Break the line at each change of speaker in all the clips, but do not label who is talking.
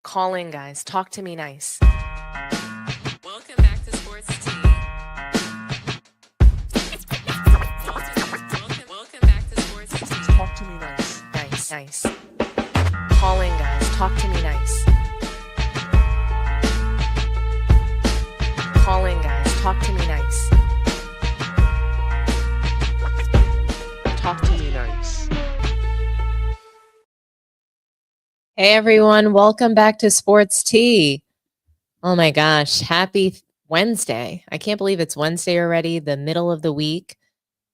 Calling, guys. Talk to me nice.
Welcome back to Sports Tea. Welcome back to Sports Tea.
Talk to me nice. Nice. Calling, guys. Talk to me nice. Calling, guys. Talk to me nice. Talk to me nice.
Hey everyone, welcome back to Sports Tea. Oh my gosh, happy Wednesday. I can't believe it's Wednesday already, the middle of the week.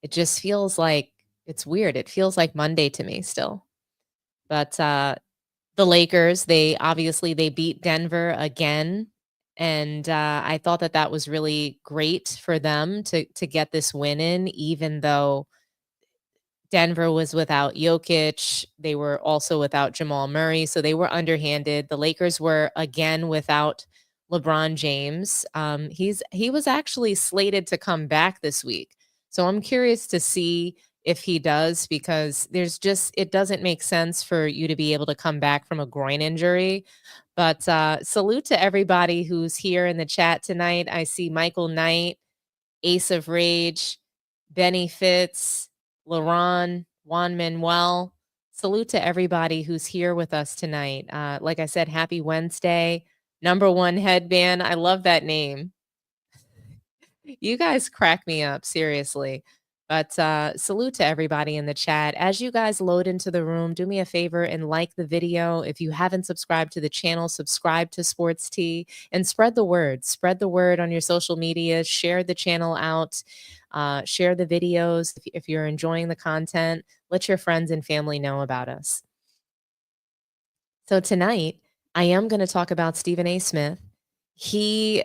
It just feels like it's weird. It feels like Monday to me still. But the Lakers, they beat Denver again. And I thought that was really great for them to get this win in, even though Denver was without Jokic. They were also without Jamal Murray, so they were underhanded. The Lakers were again without LeBron James. He was actually slated to come back this week, so I'm curious to see if he does, because it doesn't make sense for you to be able to come back from a groin injury. But salute to everybody who's here in the chat tonight. I see Michael Knight, Ace of Rage, Benny Fitz, Laron, Juan Manuel. Salute to everybody who's here with us tonight. Like I said, happy Wednesday. Number One Headband. I love that name. You guys crack me up, seriously. But salute to everybody in the chat. As you guys load into the room, do me a favor and like the video. If you haven't subscribed to the channel, subscribe to Sports Tea and spread the word. Spread the word on your social media. Share the channel out. Share the videos. If you're enjoying the content, let your friends and family know about us. So tonight, I am going to talk about Stephen A. Smith. He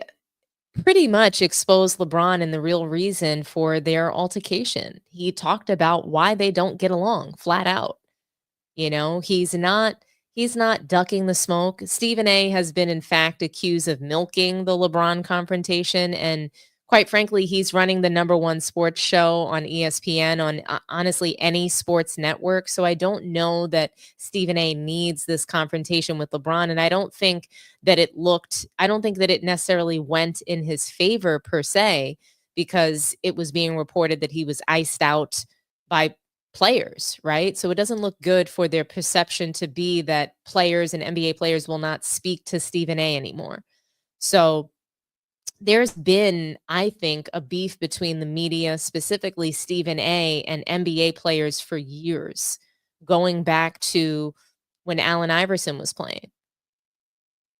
pretty much exposed LeBron and the real reason for their altercation. He talked about why they don't get along flat out. You know, he's not ducking the smoke. Stephen A has been in fact accused of milking the LeBron confrontation, and quite frankly, he's running the number one sports show on ESPN, on honestly any sports network. So I don't know that Stephen A needs this confrontation with LeBron. And I don't think that it necessarily went in his favor per se, because it was being reported that he was iced out by players, right? So it doesn't look good for their perception to be that players and NBA players will not speak to Stephen A anymore. So there's been, I think, a beef between the media, specifically Stephen A, and NBA players for years, going back to when Allen Iverson was playing.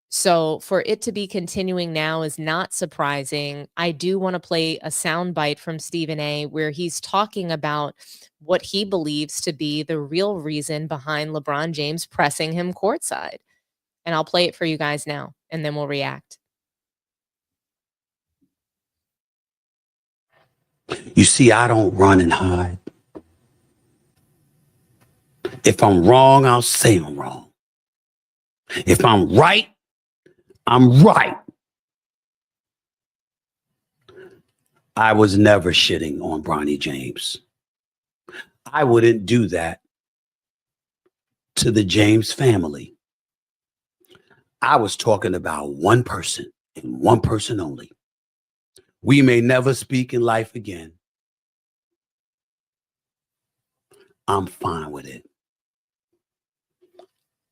So for it to be continuing now is not surprising. I do want to play a soundbite from Stephen A where he's talking about what he believes to be the real reason behind LeBron James pressing him courtside. And I'll play it for you guys now, and then we'll react.
You see, I don't run and hide. If I'm wrong, I'll say I'm wrong. If I'm right, I'm right. I was never shitting on Bronny James. I wouldn't do that to the James family. I was talking about one person and one person only. We may never speak in life again. I'm fine with it.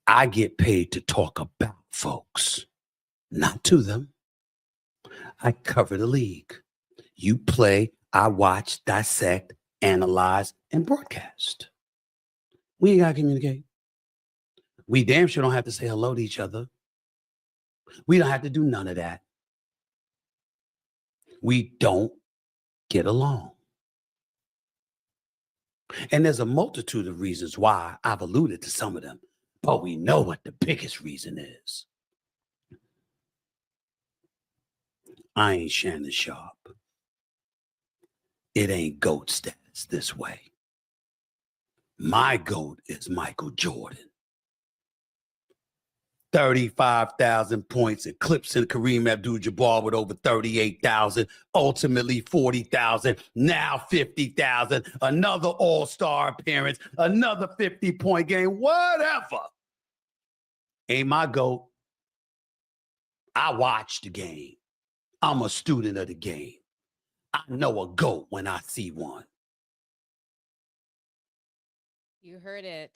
I get paid to talk about folks, not to them. I cover the league. You play, I watch, dissect, analyze, and broadcast. We ain't got to communicate. We damn sure don't have to say hello to each other. We don't have to do none of that. We don't get along. And there's a multitude of reasons why. I've alluded to some of them, but we know what the biggest reason is. I ain't Shannon Sharp. It ain't GOAT status this way. My GOAT is Michael Jordan. 35,000 points, eclipsing Kareem Abdul-Jabbar with over 38,000, ultimately 40,000, now 50,000, another all-star appearance, another 50-point game, whatever. Ain't my GOAT. I watch the game. I'm a student of the game. I know a GOAT when I see one.
You heard it.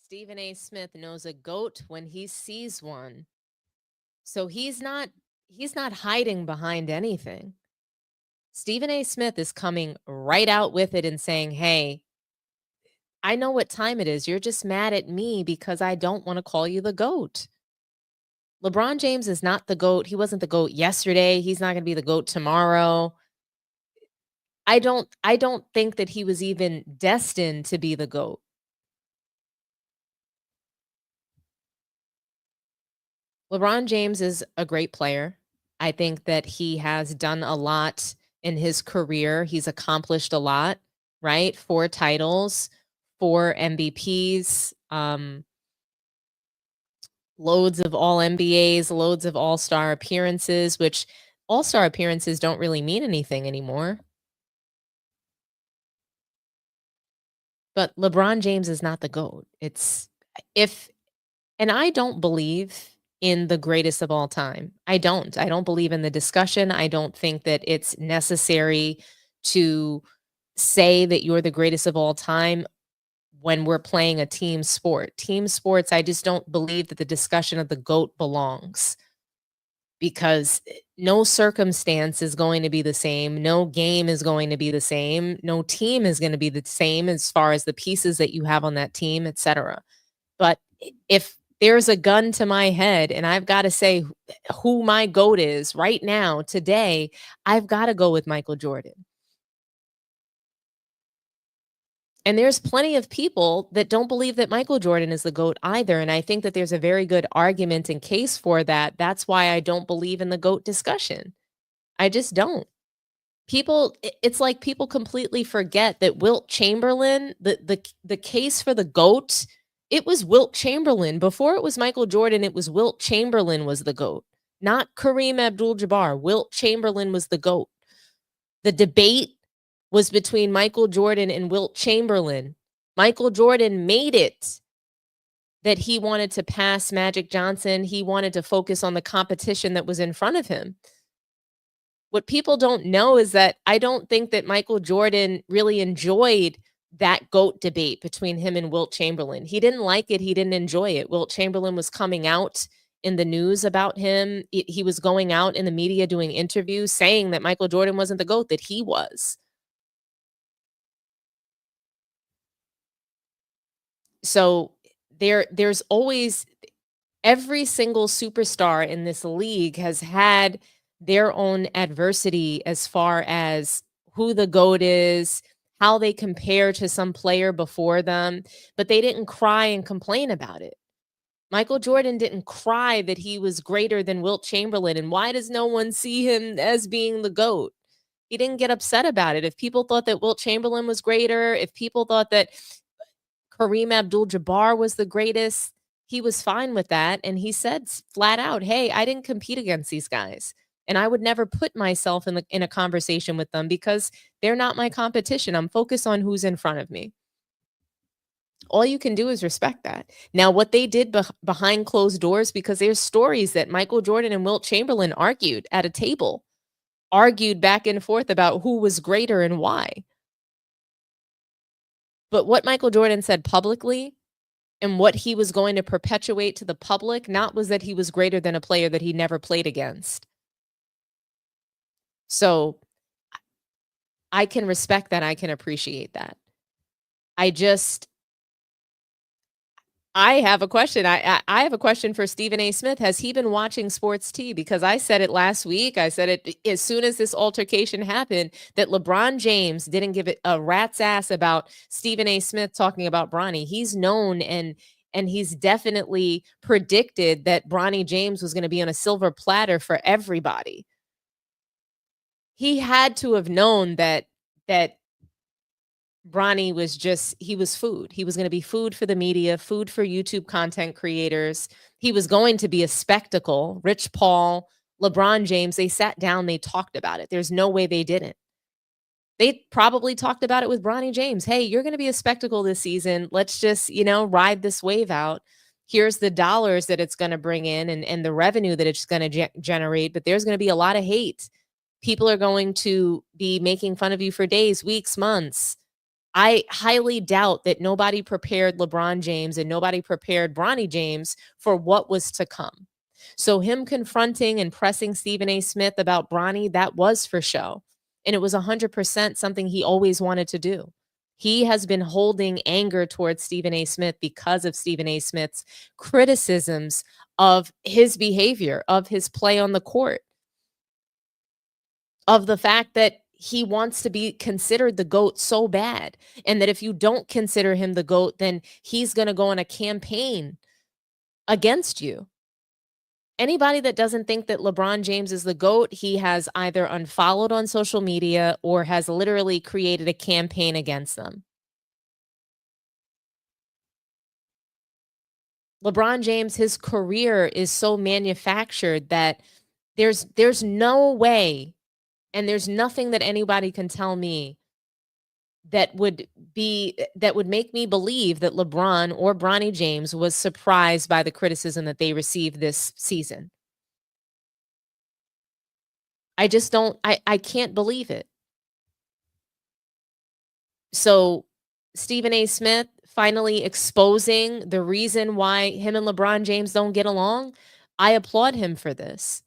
Stephen A. Smith knows a GOAT when he sees one. So he's not hiding behind anything. Stephen A. Smith is coming right out with it and saying, "Hey, I know what time it is. You're just mad at me because I don't want to call you the GOAT." LeBron James is not the GOAT. He wasn't the GOAT yesterday. He's not going to be the GOAT tomorrow. I don't think that he was even destined to be the GOAT. LeBron James is a great player. I think that he has done a lot in his career. He's accomplished a lot, right? 4 titles, 4 MVPs, loads of all NBAs, loads of all-star appearances, which all-star appearances don't really mean anything anymore. But LeBron James is not the GOAT. And I don't believe in the greatest of all time. I don't. I don't believe in the discussion. I don't think that it's necessary to say that you're the greatest of all time when we're playing a team sport. Team sports, I just don't believe that the discussion of the GOAT belongs, because no circumstance is going to be the same. No game is going to be the same. No team is going to be the same as far as the pieces that you have on that team, etc. But if there's a gun to my head and I've got to say who my GOAT is right now, today, I've got to go with Michael Jordan. And there's plenty of people that don't believe that Michael Jordan is the GOAT either. And I think that there's a very good argument and case for that. That's why I don't believe in the GOAT discussion. I just don't. It's like people completely forget that Wilt Chamberlain, the case for the GOAT, it was Wilt Chamberlain. Before it was Michael Jordan, it was Wilt Chamberlain was the GOAT, not Kareem Abdul-Jabbar. Wilt Chamberlain was the GOAT. The debate was between Michael Jordan and Wilt Chamberlain. Michael Jordan made it that he wanted to pass Magic Johnson. He wanted to focus on the competition that was in front of him. What people don't know is that I don't think that Michael Jordan really enjoyed that GOAT debate between him and Wilt Chamberlain. He didn't like it. He didn't enjoy it. Wilt Chamberlain was coming out in the news about him. He was going out in the media doing interviews saying that Michael Jordan wasn't the GOAT, that he was. So there's always, every single superstar in this league has had their own adversity as far as who the GOAT is, how they compare to some player before them, but they didn't cry and complain about it. Michael Jordan didn't cry that he was greater than Wilt Chamberlain. And why does no one see him as being the GOAT? He didn't get upset about it. If people thought that Wilt Chamberlain was greater, if people thought that Kareem Abdul-Jabbar was the greatest, he was fine with that. And he said flat out, "Hey, I didn't compete against these guys. And I would never put myself in a conversation with them because they're not my competition. I'm focused on who's in front of me." All you can do is respect that. Now, what they did behind closed doors, because there's stories that Michael Jordan and Wilt Chamberlain argued at a table, argued back and forth about who was greater and why. But what Michael Jordan said publicly and what he was going to perpetuate to the public, not was that he was greater than a player that he never played against. So I can respect that. I can appreciate that. I have a question. I have a question for Stephen A. Smith. Has he been watching Sports Tea? Because I said it last week. I said it as soon as this altercation happened, that LeBron James didn't give it a rat's ass about Stephen A. Smith talking about Bronny. He's known and he's definitely predicted that Bronny James was going to be on a silver platter for everybody. He had to have known that Bronny was he was food. He was going to be food for the media, food for YouTube content creators. He was going to be a spectacle. Rich Paul, LeBron James, they sat down, they talked about it. There's no way they didn't. They probably talked about it with Bronny James. "Hey, you're going to be a spectacle this season. Let's just, ride this wave out." here's the dollars that it's going to bring in and the revenue that it's going to generate, but there's going to be a lot of hate. People are going to be making fun of you for days, weeks, months. I highly doubt that nobody prepared LeBron James and nobody prepared Bronny James for what was to come. So him confronting and pressing Stephen A. Smith about Bronny, that was for show. And it was 100% something he always wanted to do. He has been holding anger towards Stephen A. Smith because of Stephen A. Smith's criticisms of his behavior, of his play on the court, of the fact that he wants to be considered the GOAT so bad. And that if you don't consider him the GOAT, then he's going to go on a campaign against you. Anybody that doesn't think that LeBron James is the GOAT, he has either unfollowed on social media or has literally created a campaign against them. LeBron James, his career is so manufactured that there's no way, and there's nothing that anybody can tell me that would make me believe that LeBron or Bronny James was surprised by the criticism that they received this season. I just don't, I can't believe it. So Stephen A. Smith finally exposing the reason why him and LeBron James don't get along, I applaud him for this.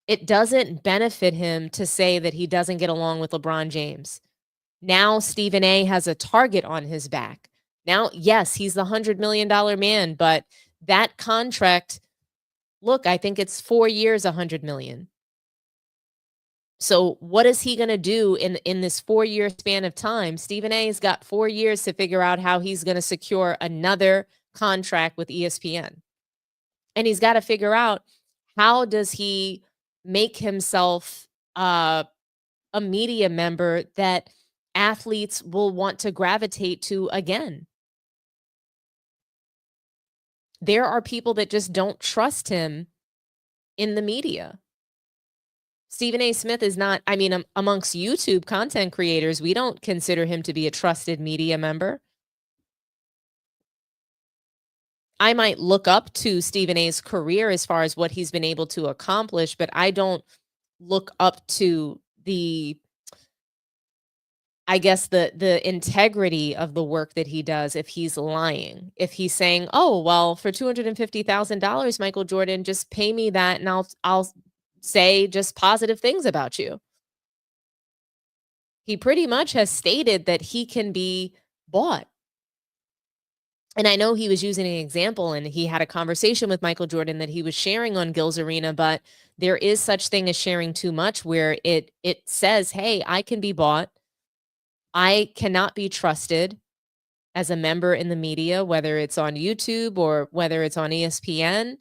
It doesn't benefit him to say that he doesn't get along with LeBron James. Now Stephen A. has a target on his back. Now, yes, he's the $100 million man, but that contract, look, I think it's 4 years, $100 million. So what is he going to do in this 4-year span of time? Stephen A. has got 4 years to figure out how he's going to secure another contract with ESPN. And he's got to figure out, how does he make himself a media member that athletes will want to gravitate to again? There are people that just don't trust him in the media. Stephen A. Smith is not, I mean, amongst YouTube content creators, we don't consider him to be a trusted media member. I might look up to Stephen A.'s career as far as what he's been able to accomplish, but I don't look up to the integrity of the work that he does. If he's lying, if he's saying, oh, well, for $250,000, Michael Jordan, just pay me that and I'll say just positive things about you. He pretty much has stated that he can be bought. And I know he was using an example and he had a conversation with Michael Jordan that he was sharing on Gil's Arena, but there is such thing as sharing too much, where it says, hey, I can be bought. I cannot be trusted as a member in the media, whether it's on YouTube or whether it's on ESPN.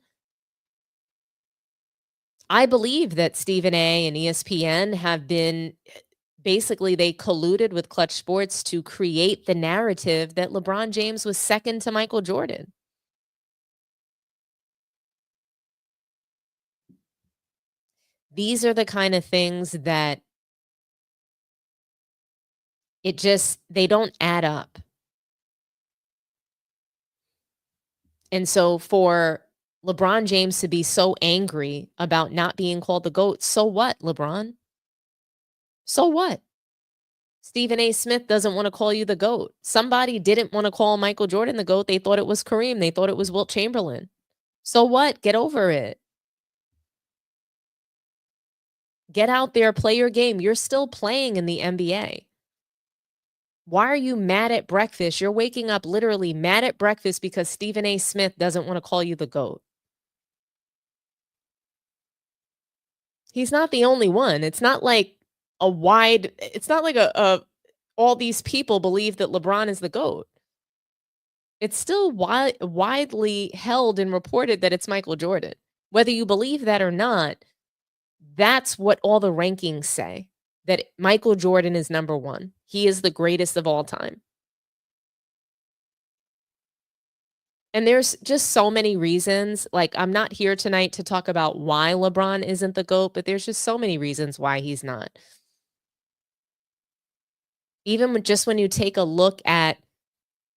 I believe that Stephen A. and ESPN have been, basically, they colluded with Clutch Sports to create the narrative that LeBron James was second to Michael Jordan. These are the kind of things that they don't add up. And so for LeBron James to be so angry about not being called the GOAT, so what, LeBron? So what? Stephen A. Smith doesn't want to call you the GOAT. Somebody didn't want to call Michael Jordan the GOAT. They thought it was Kareem. They thought it was Wilt Chamberlain. So what? Get over it. Get out there, play your game. You're still playing in the NBA. Why are you mad at breakfast? You're waking up literally mad at breakfast because Stephen A. Smith doesn't want to call you the GOAT. He's not the only one. It's not like all these people believe that LeBron is the GOAT. It's still widely held and reported that it's Michael Jordan. Whether you believe that or not, that's what all the rankings say, that Michael Jordan is number one. He is the greatest of all time. And there's just so many reasons. Like, I'm not here tonight to talk about why LeBron isn't the GOAT, but there's just so many reasons why he's not. Even just when you take a look at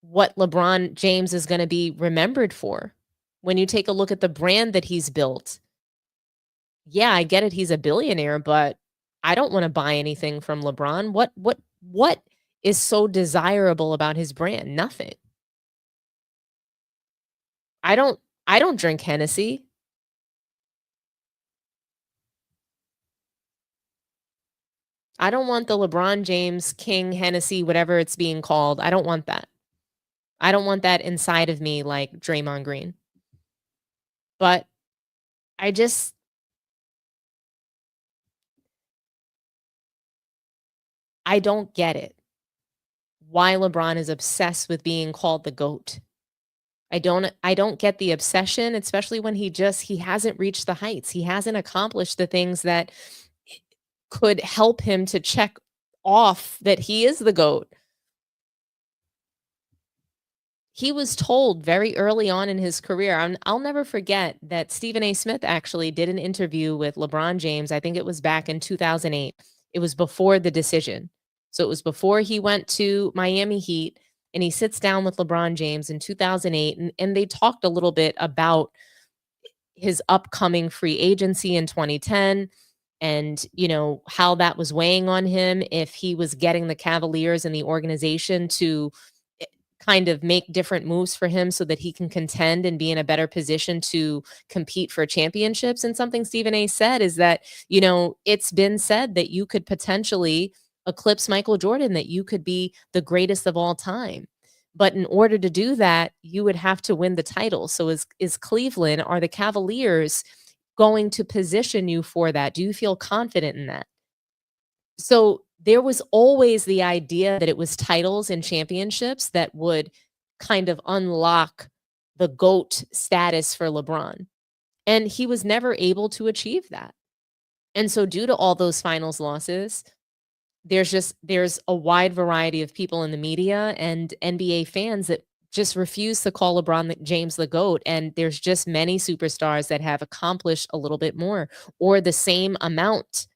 what LeBron James is going to be remembered for. When you take a look at the brand that he's built, yeah, I get it. He's a billionaire, but I don't want to buy anything from LeBron. What is so desirable about his brand? Nothing. I don't drink Hennessy. I don't want the LeBron James King Hennessy, whatever it's being called. I don't want that. I don't want that inside of me like Draymond Green. But I don't get it. Why LeBron is obsessed with being called the GOAT. I don't get the obsession, especially when he hasn't reached the heights. He hasn't accomplished the things that could help him to check off that he is the GOAT. He was told very early on in his career, I'll never forget that Stephen A. Smith actually did an interview with LeBron James. I think it was back in 2008. It was before the decision. So it was before he went to Miami Heat, and he sits down with LeBron James in 2008, and they talked a little bit about his upcoming free agency in 2010 and, how that was weighing on him if he was getting the Cavaliers and the organization to kind of make different moves for him so that he can contend and be in a better position to compete for championships. And something Stephen A. said is that, it's been said that you could potentially eclipse Michael Jordan, that you could be the greatest of all time. But in order to do that, you would have to win the title. So is Cleveland, are the Cavaliers going to position you for that? Do you feel confident in that? So there was always the idea that it was titles and championships that would kind of unlock the GOAT status for LeBron. And he was never able to achieve that. And so due to all those finals losses, there's a wide variety of people in the media and NBA fans that just refuse to call LeBron James the GOAT. And there's just many superstars that have accomplished a little bit more or the same amount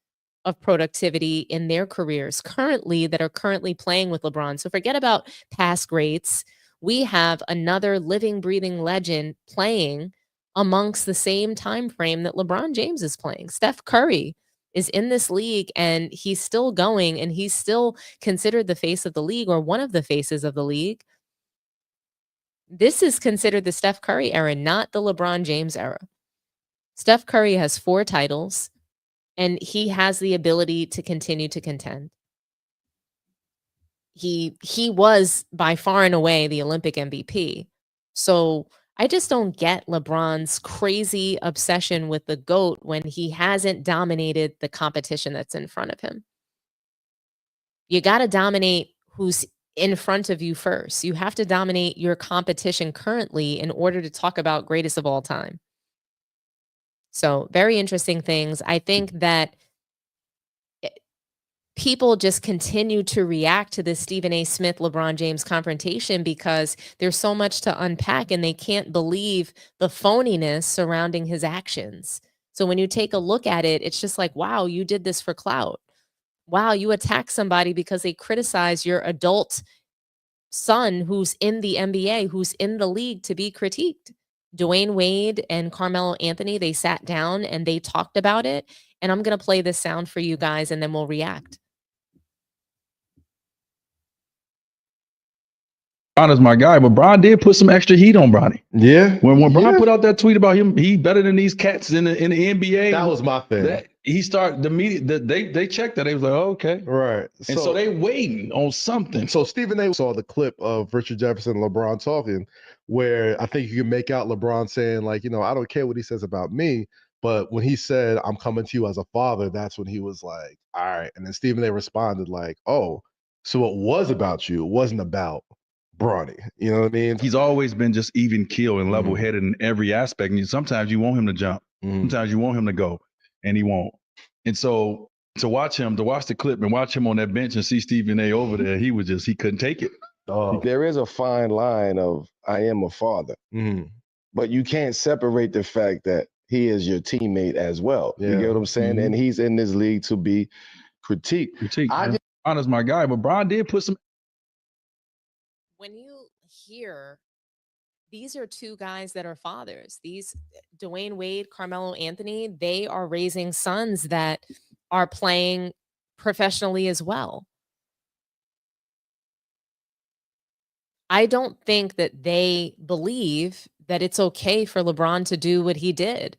of productivity in their careers that are currently playing with LeBron. So forget about past greats. We have another living, breathing legend playing amongst the same time frame that LeBron James is playing. Steph Curry is in this league and he's still going and he's still considered the face of the league or one of the faces of the league. This is considered the Steph Curry era, not the LeBron James era. Steph Curry has 4 titles. And he has the ability to continue to contend. He was by far and away the Olympic MVP. So I just don't get LeBron's crazy obsession with the GOAT when he hasn't dominated the competition that's in front of him. You got to dominate who's in front of you first. You have to dominate your competition currently in order to talk about greatest of all time. So very interesting things. I think that people just continue to react to this Stephen A. Smith, LeBron James confrontation because there's so much to unpack and they can't believe the phoniness surrounding his actions. So when you take a look at it, it's just like, wow, you did this for clout. Wow, you attack somebody because they criticize your adult son who's in the NBA, who's in the league to be critiqued. Dwayne Wade and Carmelo Anthony, they sat down and they talked about it. And I'm going to play this sound for you guys and then we'll react.
Bron is my guy, but Bron did put some extra heat on Bronny.
Yeah.
When Bron put out that tweet about him, he better than these cats in the NBA.
That was my thing.
He started the media. They checked that. They was like, oh, okay,
Right.
and so they waiting on something.
So Stephen A. saw the clip of Richard Jefferson and LeBron talking, where I think you can make out LeBron saying, like, I don't care what he says about me, but when he said, I'm coming to you as a father, that's when he was like, all right. And then Stephen A. responded like, oh, so it was about you. It wasn't about Bronny. You know what I mean?
He's always been just even keel and level headed in every aspect. And sometimes you want him to jump. Sometimes you want him to go, and he won't. And so to watch the clip and watch him on that bench and see Stephen A. over there, he couldn't take it.
There is a fine line of I am a father, but you can't separate the fact that he is your teammate as well. You get what I'm saying? And he's in this league to be critiqued.
Bron is my guy, but Bron did put some.
When you here, these are two guys that are fathers. These Dwayne Wade, Carmelo Anthony, they are raising sons that are playing professionally as well. I don't think that they believe that it's okay for LeBron to do what he did.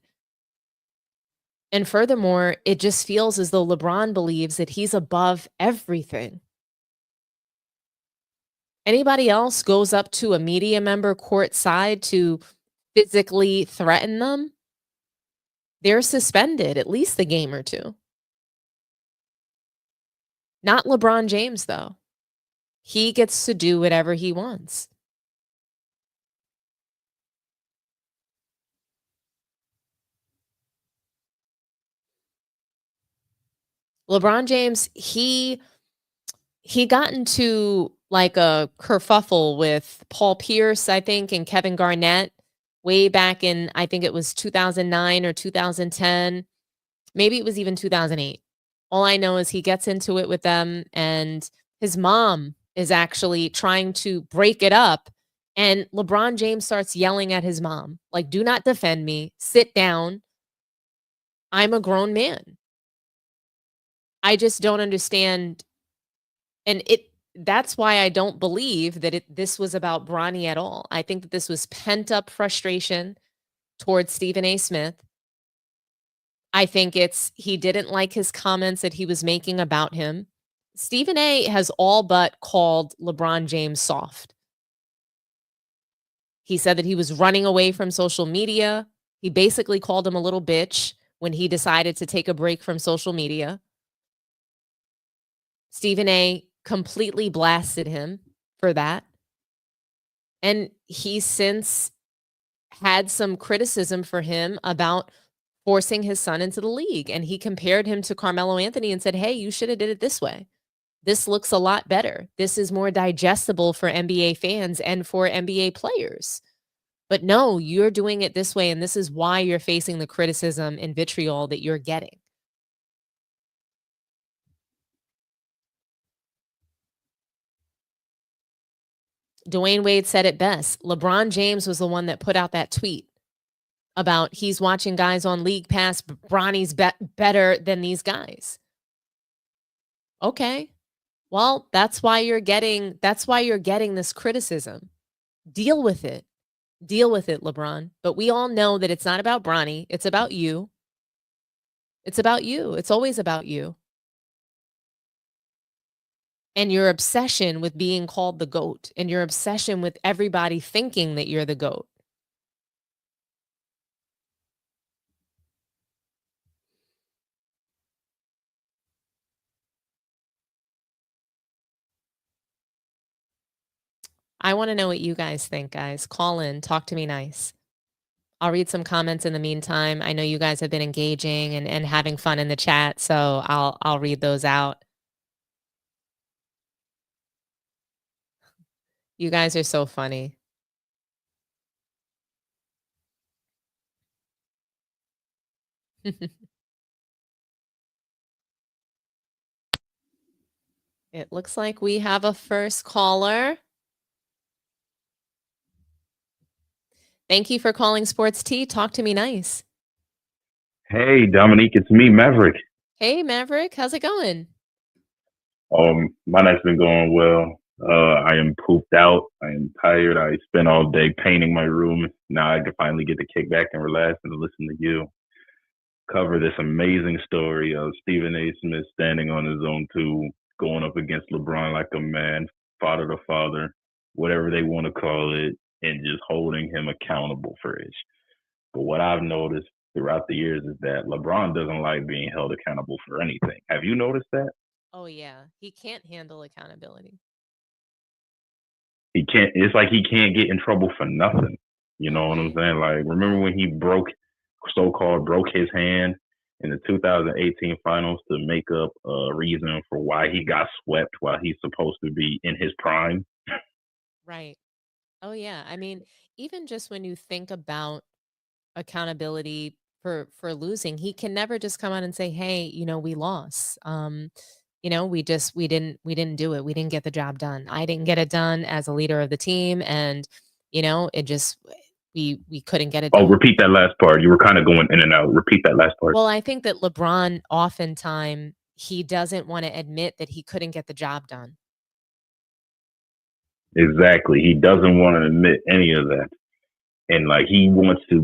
And furthermore, it just feels as though LeBron believes that he's above everything. Anybody else goes up to a media member courtside to physically threaten them, they're suspended at least a game or two. Not LeBron James, though. He gets to do whatever he wants. LeBron James, he got into like a kerfuffle with Paul Pierce, I think, and Kevin Garnett way back in, I think it was 2009 or 2010. Maybe it was even 2008. All I know is he gets into it with them, and his mom is actually trying to break it up. And LeBron James starts yelling at his mom, like, do not defend me. Sit down. I'm a grown man. I just don't understand. And that's why I don't believe that this was about Bronny at all. I think that this was pent up frustration towards Stephen A. Smith. I think he didn't like his comments that he was making about him. Stephen A. has all but called LeBron James soft. He said that he was running away from social media. He basically called him a little bitch when he decided to take a break from social media. Stephen A. completely blasted him for that. And he's since had some criticism for him about forcing his son into the league. And he compared him to Carmelo Anthony and said, hey, you should have did it this way. This looks a lot better. This is more digestible for NBA fans and for NBA players. But no, you're doing it this way, and this is why you're facing the criticism and vitriol that you're getting. Dwayne Wade said it best. LeBron James was the one that put out that tweet about he's watching guys on League Pass. Bronny's better than these guys. Okay. Well, that's why you're getting this criticism. Deal with it. Deal with it, LeBron. But we all know that it's not about Bronny. It's about you. It's about you. It's always about you. And your obsession with being called the GOAT, and your obsession with everybody thinking that you're the GOAT. I want to know what you guys think, guys. Call in, talk to me nice. I'll read some comments in the meantime. I know you guys have been engaging and having fun in the chat, so I'll read those out. You guys are so funny. It looks like we have a first caller. Thank you for calling Sports Tea. Talk to me nice.
Hey, Dominique, it's me, Maverick.
Hey, Maverick. How's it going?
My night's been going well. I am pooped out. I am tired. I spent all day painting my room. Now I can finally get to kick back and relax and listen to you cover this amazing story of Stephen A. Smith standing on his own two, going up against LeBron like a man, father to father, whatever they want to call it, and just holding him accountable for it. But what I've noticed throughout the years is that LeBron doesn't like being held accountable for anything. Have you noticed that?
Oh, yeah. He can't handle accountability.
He can't. It's like he can't get in trouble for nothing. You know what I'm saying? Like, remember when he so-called broke his hand in the 2018 finals to make up a reason for why he got swept while he's supposed to be in his prime?
Right. Oh, yeah. I mean, even just when you think about accountability for losing, he can never just come out and say, hey, we lost. we didn't do it. We didn't get the job done. I didn't get it done as a leader of the team, and it just we couldn't get it
Oh,
done.
repeat that last part. You were kind of going in and out. Repeat that last part.
Well, I think that LeBron oftentimes he doesn't want to admit that he couldn't get the job done.
Exactly. He doesn't want to admit any of that. And he wants to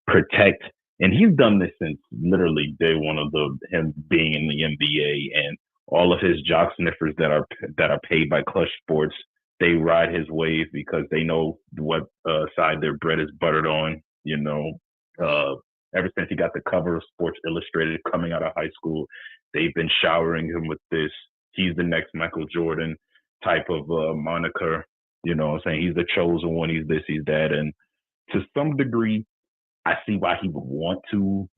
protect, and he's done this since literally day one of him being in the NBA, and all of his jock sniffers that are paid by Clutch Sports, they ride his wave because they know what side their bread is buttered on. Ever since he got the cover of Sports Illustrated coming out of high school, they've been showering him with this. He's the next Michael Jordan type of moniker. Saying he's the chosen one, he's this, he's that. And to some degree, I see why he would want to,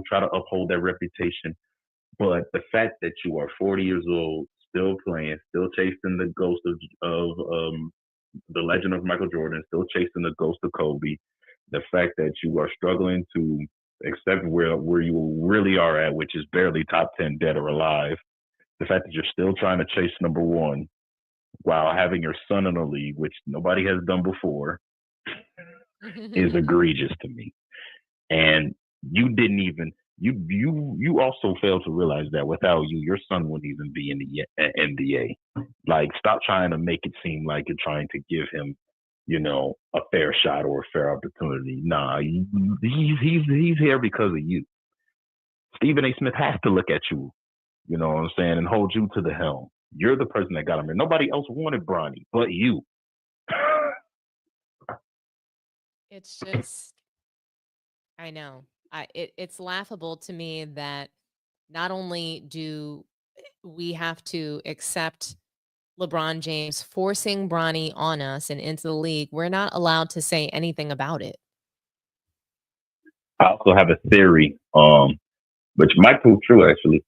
try to uphold that reputation. But the fact that you are 40 years old, still playing, still chasing the ghost of the legend of Michael Jordan, still chasing the ghost of Kobe, the fact that you are struggling to accept where you really are at, which is barely top 10 dead or alive, the fact that you're still trying to chase number one while having your son in the league, which nobody has done before, is egregious to me. And you didn't even you also failed to realize that without you, your son wouldn't even be in the NBA. Stop trying to make it seem like you're trying to give him, a fair shot or a fair opportunity. Nah, he's here because of you. Stephen A. Smith has to look at you, you know what I'm saying, and hold you to the helm. You're the person that got him here. Nobody else wanted Bronny but you.
It's just, I know. It's laughable to me that not only do we have to accept LeBron James forcing Bronny on us and into the league, we're not allowed to say anything about it.
I also have a theory, which might prove true actually.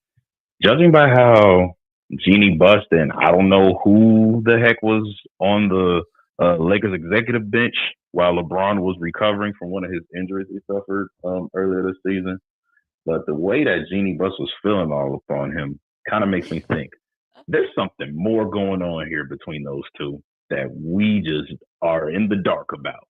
Judging by how Jeannie Buss and I don't know who the heck was on the Lakers executive bench while LeBron was recovering from one of his injuries he suffered earlier this season. But the way that Jeannie Buss was feeling all upon him kind of makes me think there's something more going on here between those two that we just are in the dark about.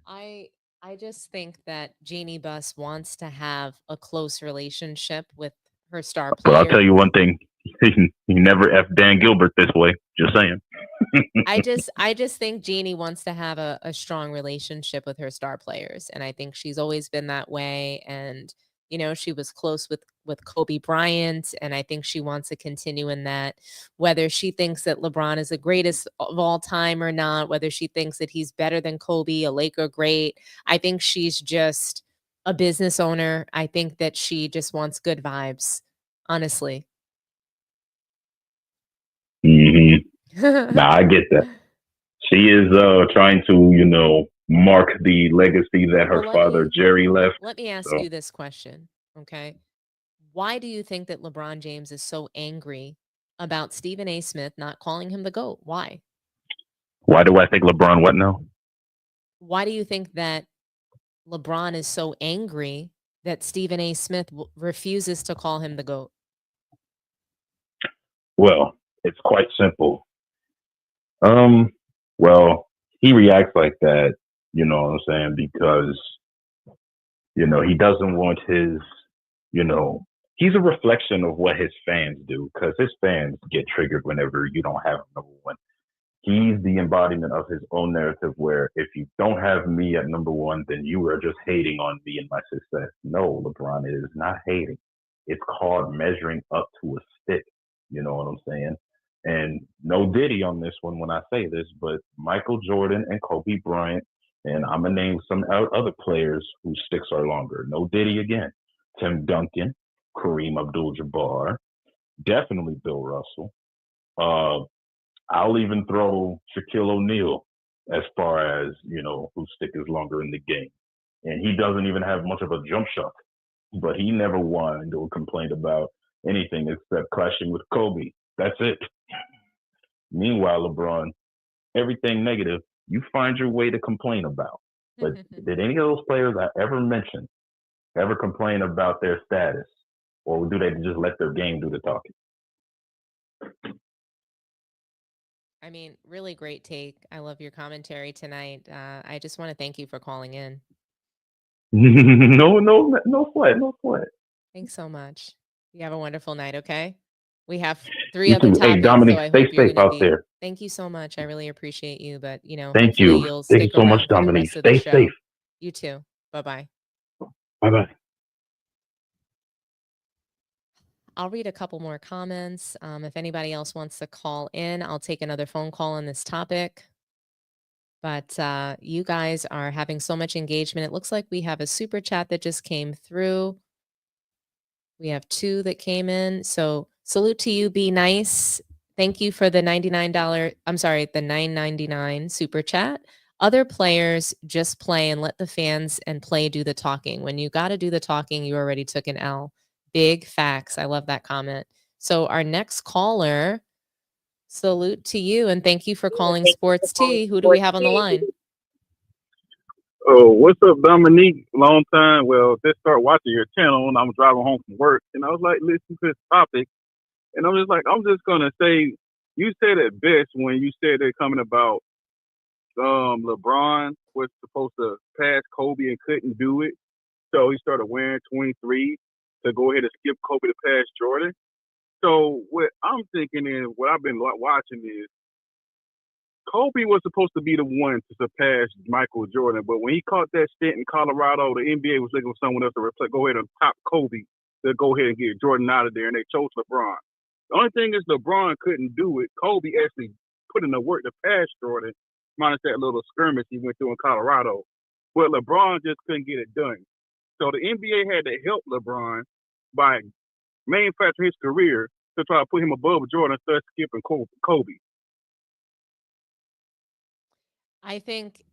I just think that Jeannie Buss wants to have a close relationship with her star player.
But I'll tell you one thing. He never F Dan Gilbert this way. Just saying.
I just think Jeannie wants to have a strong relationship with her star players. And I think she's always been that way. And, she was close with Kobe Bryant. And I think she wants to continue in that, whether she thinks that LeBron is the greatest of all time or not, whether she thinks that he's better than Kobe, a Laker great. I think she's just a business owner. I think that she just wants good vibes, honestly.
Nah, I get that. She is trying to, mark the legacy that her father Jerry left.
Let me ask you this question, okay? Why do you think that LeBron James is so angry about Stephen A. Smith not calling him the GOAT? Why?
Why do I think LeBron what now?
Why do you think that LeBron is so angry that Stephen A. Smith refuses to call him the GOAT?
Well, it's quite simple. Well, he reacts like that, you know what I'm saying, because, he doesn't want his, he's a reflection of what his fans do, because his fans get triggered whenever you don't have number one. He's the embodiment of his own narrative where if you don't have me at number one, then you are just hating on me and my success. No, LeBron, it is not hating. It's called measuring up to a stick. You know what I'm saying? And no Diddy on this one when I say this, but Michael Jordan and Kobe Bryant, and I'm going to name some other players whose sticks are longer. No Diddy again. Tim Duncan, Kareem Abdul-Jabbar, definitely Bill Russell. I'll even throw Shaquille O'Neal as far as, whose stick is longer in the game. And he doesn't even have much of a jump shot, but he never whined or complained about anything except clashing with Kobe. That's it. Meanwhile, LeBron, everything negative, you find your way to complain about. But did any of those players I ever mentioned ever complain about their status? or do they just let their game do the talking?
I mean, really great take. I love your commentary tonight. I just want to thank you for calling in.
No sweat.
Thanks so much. You have a wonderful night, okay? We have 3
You
other
too.
topics,
Hey, Dominique,
so I
stay
hope you're
safe
going to
out
be.
there.
Thank you so much. I really appreciate you, but
Thank
hopefully
you.
you'll
Thank you
stick
so much,
around for the
Dominique.
rest of the
Stay
show.
safe.
You too. Bye-bye.
Bye-bye.
I'll read a couple more comments. If anybody else wants to call in, I'll take another phone call on this topic. But you guys are having so much engagement. It looks like we have a super chat that just came through. We have 2 that came in. So salute to you, Be Nice. Thank you for the $99. I'm sorry, the $9.99 super chat. Other players just play and let the fans and play do the talking. When you got to do the talking, you already took an L. Big facts. I love that comment. So our next caller, salute to you and thank you for calling Sports Tea. Who do we have on the line?
Oh, what's up, Dominique? Long time. Well, just start watching your channel and I'm driving home from work. And I was like, listen to this topic. And I'm just going to say, you said it best when you said they're coming about LeBron was supposed to pass Kobe and couldn't do it. So he started wearing 23 to go ahead and skip Kobe to pass Jordan. So what I'm thinking is, what I've been watching is, Kobe was supposed to be the one to surpass Michael Jordan, but when he caught that stint in Colorado, the NBA was looking for someone else to go ahead and top Kobe to go ahead and get Jordan out of there, and they chose LeBron. The only thing is LeBron couldn't do it. Kobe actually put in the work to pass Jordan, minus that little skirmish he went through in Colorado. But LeBron just couldn't get it done. So the NBA had to help LeBron by manufacturing his career to try to put him above Jordan, thus skipping Kobe.
I think,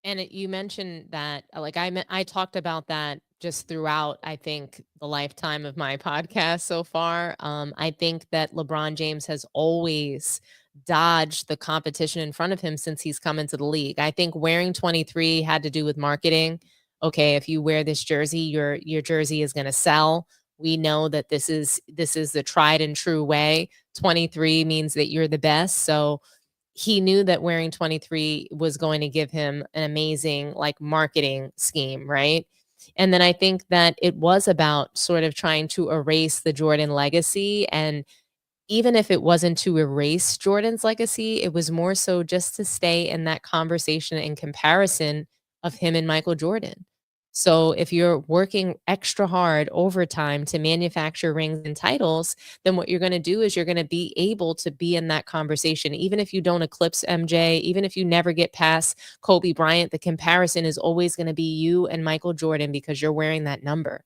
and you mentioned that, like I talked about that just throughout, I think, the lifetime of my podcast so far. I think that LeBron James has always dodged the competition in front of him since he's come into the league. I think wearing 23 had to do with marketing. Okay, if you wear this jersey, your jersey is going to sell. We know that this is the tried and true way. 23 means that you're the best. So he knew that wearing 23 was going to give him an amazing like marketing scheme, right? And then I think that it was about sort of trying to erase the Jordan legacy. And even if it wasn't to erase Jordan's legacy, it was more so just to stay in that conversation and comparison of him and Michael Jordan. So if you're working extra hard overtime to manufacture rings and titles, then what you're going to do is you're going to be able to be in that conversation. Even if you don't eclipse MJ, even if you never get past Kobe Bryant, the comparison is always going to be you and Michael Jordan because you're wearing that number.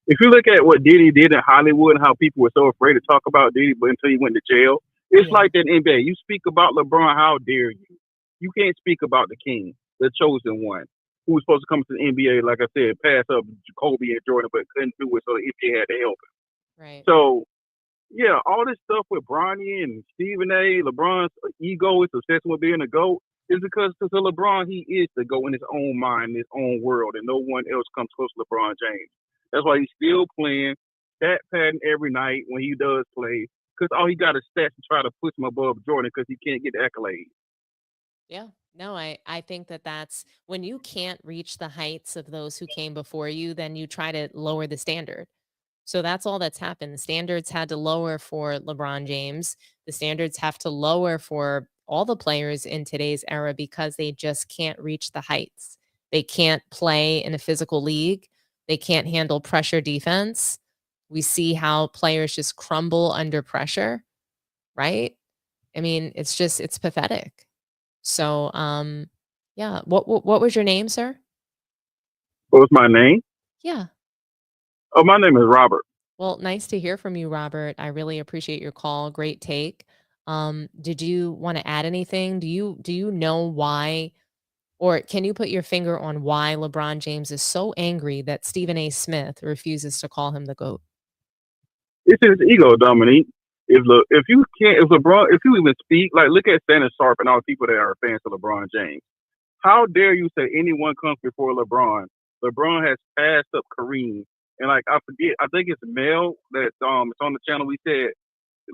If you look at what Diddy did in Hollywood and how people were so afraid to talk about Diddy, but until he went to jail, it's like that in NBA. You speak about LeBron, how dare you? You can't speak about the king, the chosen one, who was supposed to come to the NBA, like I said, pass up Kobe and Jordan, but couldn't do it, so the NBA had to help him.
Right.
So, yeah, all this stuff with Bronny and Stephen A., LeBron's ego, his obsession with being a GOAT, is because to LeBron, he is the GOAT in his own mind, in his own world, and no one else comes close to LeBron James. That's why he's still playing stat pattern every night when he does play, because all he got is stats to try to push him above Jordan because he can't get the accolades.
Yeah. No, I think that that's when you can't reach the heights of those who came before you, then you try to lower the standard. So that's all that's happened. The standards had to lower for LeBron James. The standards have to lower for all the players in today's era because they just can't reach the heights. They can't play in a physical league. They can't handle pressure defense. We see how players just crumble under pressure, right? I mean, it's pathetic. So, yeah. What was your name, sir?
What was my name?
Yeah.
Oh, my name is Robert.
Well, nice to hear from you, Robert. I really appreciate your call. Great take. Did you want to add anything? Do you know why, or can you put your finger on why LeBron James is so angry that Stephen A. Smith refuses to call him the GOAT?
It's his ego, Dominique. If you even speak, like look at Shannon Sharp and all the people that are fans of LeBron James. How dare you say anyone comes before LeBron? LeBron has passed up Kareem. And like I forget, I think it's Mel that it's on the channel. We said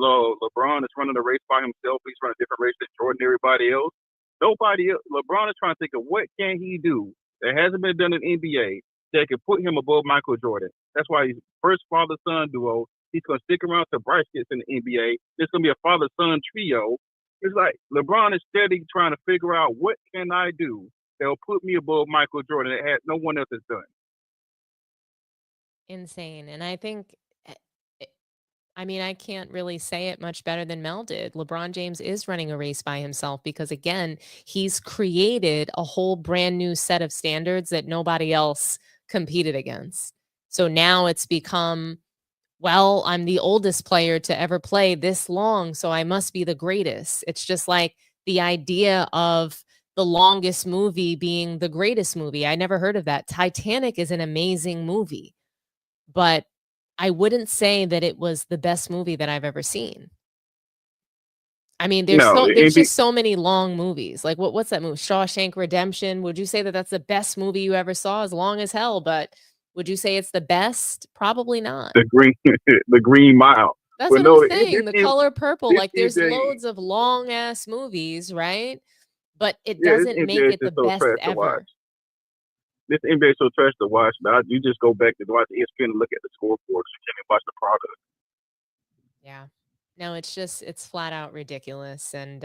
LeBron is running a race by himself. He's running a different race than Jordan and everybody else. Nobody else. LeBron is trying to think of what can he do that hasn't been done in NBA that can put him above Michael Jordan. That's why he's first father-son duo. He's going to stick around till Bryce gets in the NBA. There's going to be a father-son trio. It's like LeBron is steady trying to figure out what can I do that will put me above Michael Jordan that no one else has done.
Insane. And I think, I mean, I can't really say it much better than Mel did. LeBron James is running a race by himself because, again, he's created a whole brand new set of standards that nobody else competed against. So now it's become, well, I'm the oldest player to ever play this long, so I must be the greatest. It's just like the idea of the longest movie being the greatest movie. I never heard of that. Titanic is an amazing movie, but I wouldn't say that it was the best movie that I've ever seen. I mean, there's just so many long movies. Like what's that movie? Shawshank Redemption. Would you say that that's the best movie you ever saw? As long as hell, but would you say it's the best? Probably not.
The Green Mile.
That's what I'm saying. The Color Purple. Like there's loads of long ass movies, right? But it doesn't make it the best ever.
This NBA is so trash to watch. Now you just go back to watch ESPN and look at the scoreboard. You can't even watch the product.
Yeah. No, it's flat out ridiculous. And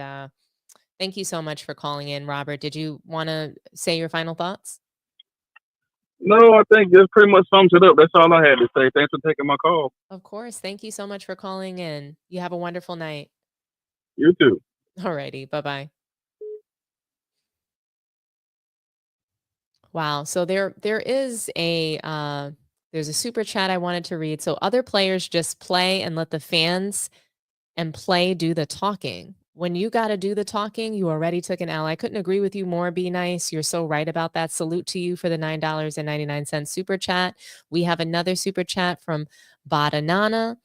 thank you so much for calling in, Robert. Did you want to say your final thoughts?
No, I think this pretty much sums it up. That's all I had to say. Thanks for taking my call.
Of course. Thank you so much for calling in. You have a wonderful night.
You too.
All righty. Bye-bye. Wow. So there's a super chat I wanted to read. So other players just play and let the fans and play do the talking. When you got to do the talking, you already took an L. I couldn't agree with you more. Be nice. You're so right about that. Salute to you for the $9.99 super chat. We have another super chat from Badanana.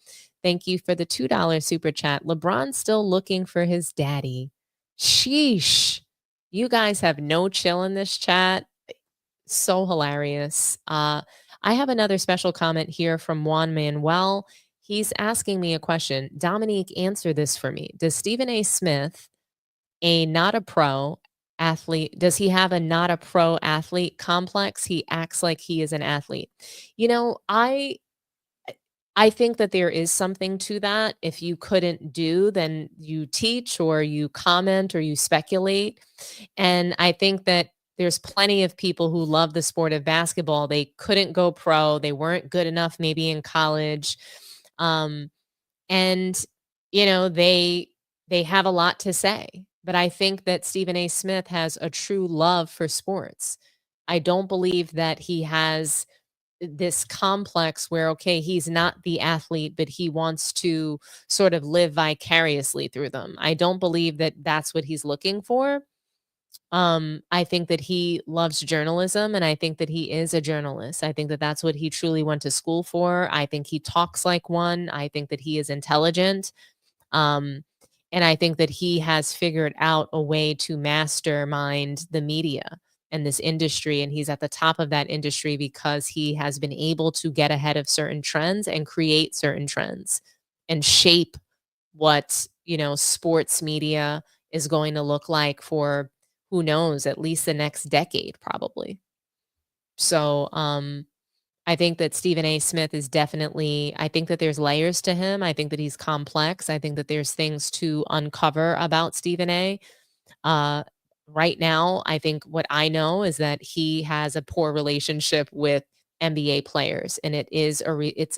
Thank you for the $2 super chat. LeBron's still looking for his daddy. Sheesh. You guys have no chill in this chat. So hilarious. I have another special comment here from Juan Manuel. He's asking me a question. Dominique, answer this for me. Does Stephen A. Smith, not a pro athlete, does he have a not a pro athlete complex? He acts like he is an athlete. You know, I think that there is something to that. If you couldn't do, then you teach or you comment or you speculate. And I think that there's plenty of people who love the sport of basketball. They couldn't go pro. They weren't good enough maybe in college. And, you know, they have a lot to say. But I think that Stephen A. Smith has a true love for sports. I don't believe that he has this complex where, okay, he's not the athlete, but he wants to sort of live vicariously through them. I don't believe that that's what he's looking for. I think that he loves journalism, and I think that he is a journalist. I think that that's what he truly went to school for. I think he talks like one. I think that he is intelligent. And I think that he has figured out a way to mastermind the media and this industry. And he's at the top of that industry because he has been able to get ahead of certain trends and create certain trends and shape what, you know, sports media is going to look like for, who knows, at least the next decade, probably. So I think that Stephen A. Smith is definitely, I think that there's layers to him. I think that he's complex. I think that there's things to uncover about Stephen A. Right now, I think what I know is that he has a poor relationship with NBA players, and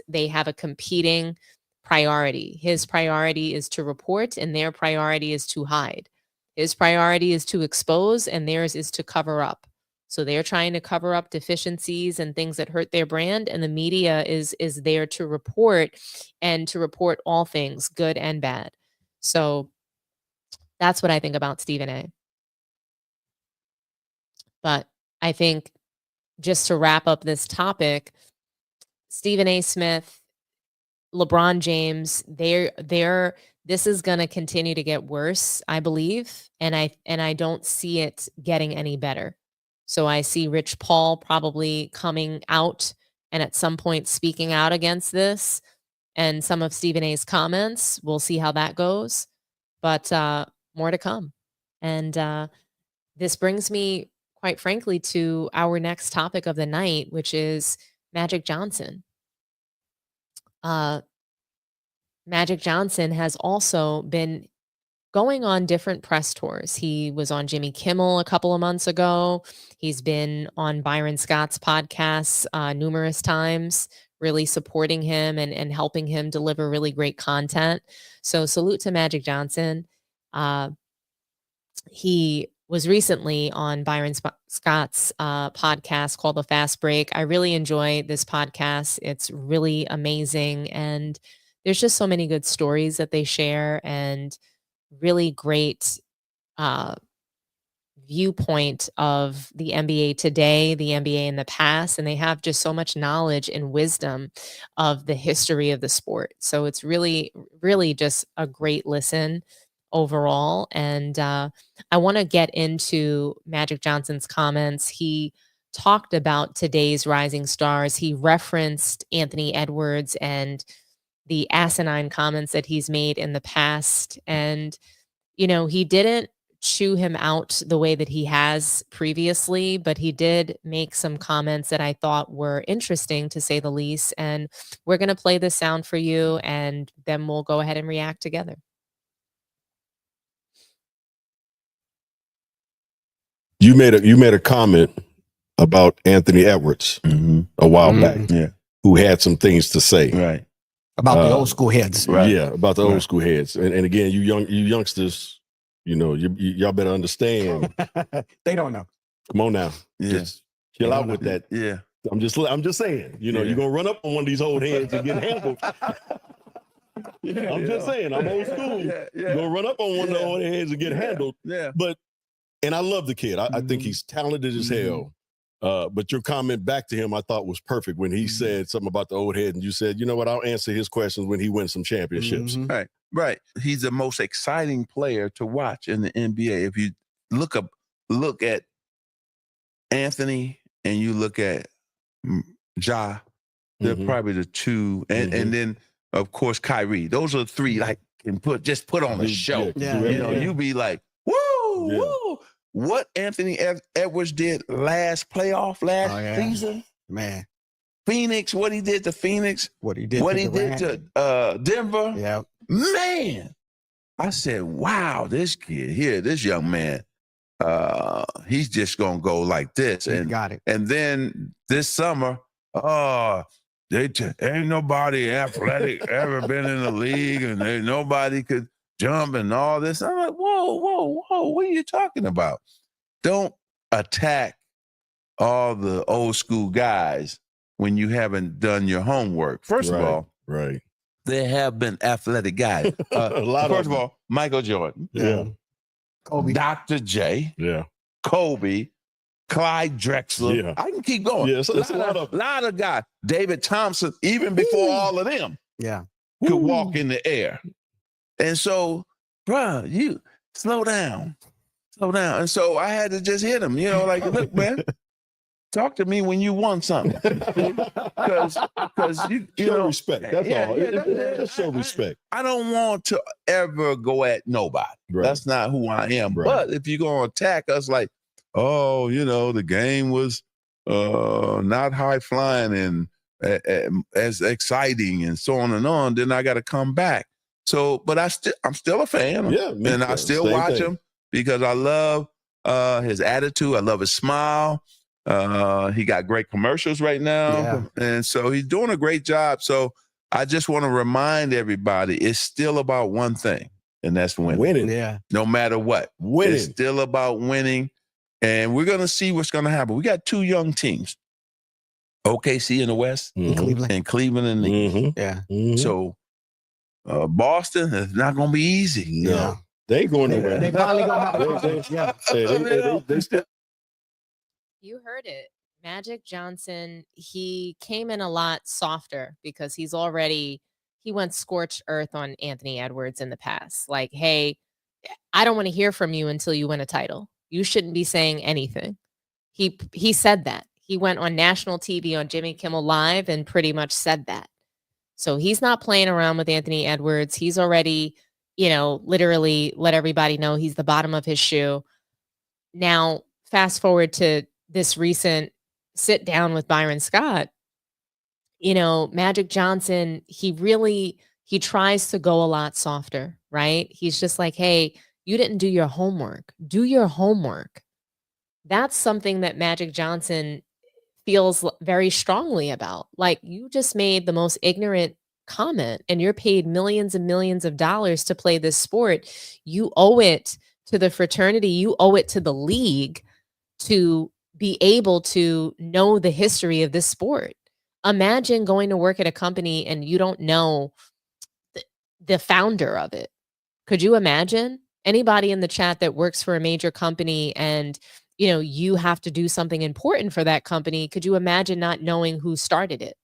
they have a competing priority. His priority is to report, and their priority is to hide. His priority is to expose, and theirs is to cover up. So they're trying to cover up deficiencies and things that hurt their brand, and the media is there to report, and to report all things, good and bad. So that's what I think about Stephen A. But I think, just to wrap up this topic, Stephen A. Smith, LeBron James, this is going to continue to get worse, I believe, and I don't see it getting any better. So I see Rich Paul probably coming out and at some point speaking out against this, and some of Stephen A's comments. We'll see how that goes, but more to come. And this brings me, quite frankly, to our next topic of the night, which is Magic Johnson. Magic Johnson has also been going on different press tours. He was on Jimmy Kimmel a couple of months ago. He's been on Byron Scott's podcasts numerous times, really supporting him and helping him deliver really great content. So salute to Magic Johnson. He was recently on Byron Scott's podcast called The Fast Break. I really enjoy this podcast. It's really amazing. And there's just so many good stories that they share and really great viewpoint of the NBA today, the NBA in the past, and they have just so much knowledge and wisdom of the history of the sport. So it's really, really just a great listen overall. And I want to get into Magic Johnson's comments. He talked about today's rising stars. He referenced Anthony Edwards and the asinine comments that he's made in the past. And, you know, he didn't chew him out the way that he has previously, but he did make some comments that I thought were interesting, to say the least. And we're going to play this sound for you, and then we'll go ahead and react together.
You made a comment about Anthony Edwards a while back, who had some things to say,
right,
about the old school heads,
right? Yeah, about the old school heads. And again, you youngsters, you know, y'all better understand.
They don't know.
Come on now, just chill out with that.
Yeah,
I'm just saying, you know, you're gonna run up on one of these old heads and get handled. I'm just saying, I'm old school. You're gonna run up on one of the old heads and get handled.
Yeah,
and I love the kid. I think he's talented as hell. But your comment back to him, I thought, was perfect when he said something about the old head, and you said, you know what, I'll answer his questions when he wins some championships.
Right. He's the most exciting player to watch in the NBA. If you look at Anthony and you look at Ja, they're probably the two, and then of course Kyrie. Those are three like can put on a show. You be like, woo. What Anthony Edwards did last season,
man.
Phoenix, what he did to Phoenix,
what he did
to Denver, man. I said, wow, this kid here, this young man, he's just gonna go like this. And
got it.
And then this summer, ain't nobody athletic ever been in the league, and nobody could jump and all this. I'm like, whoa, what are you talking about? Don't attack all the old school guys when you haven't done your homework. First of all, there have been athletic guys. First of all, Michael Jordan,
Kobe,
Dr. J, Kobe, Clyde Drexler. I can keep going.
Yeah, so that's a
lot of guys. David Thompson, even before all of them, could walk in the air. And so, bruh, you slow down. And so I had to just hit him, you know, like, look, man, talk to me when you won something. Because you
show
know,
respect. That's all. Just show respect.
I don't want to ever go at nobody. That's not who I am. But if you're going to attack us like, oh, you know, the game was not high flying and as exciting and so on, then I got to come back. So, but I'm still a fan. And I still watch him because I love his attitude. I love his smile. He got great commercials right now. And so he's doing a great job. So I just want to remind everybody, it's still about one thing, and that's winning. No matter what. It's still about winning. And we're going to see what's going to happen. We got two young teams, OKC in the West and Cleveland in the East. So Boston is not going to be easy.
No, they ain't going nowhere.
They probably going to have
You heard it. Magic Johnson, he came in a lot softer because he's already he went scorched earth on Anthony Edwards in the past. Like, hey, I don't want to hear from you until you win a title. You shouldn't be saying anything. He said that. He went on national TV on Jimmy Kimmel Live and pretty much said that. So he's not playing around with Anthony Edwards. He's already, literally let everybody know he's the bottom of his shoe. Now, fast forward to this recent sit down with Byron Scott. Magic Johnson, he tries to go a lot softer, right? He's just like, hey, you didn't do your homework. Do your homework. That's something that Magic Johnson feels very strongly about. Like, you just made the most ignorant comment and you're paid millions and millions of dollars to play this sport. You owe it to the fraternity. You owe it to the league to be able to know the history of this sport. Imagine going to work at a company and you don't know the founder of it. Could you imagine? Anybody in the chat that works for a major company and you have to do something important for that company, could you imagine not knowing who started it?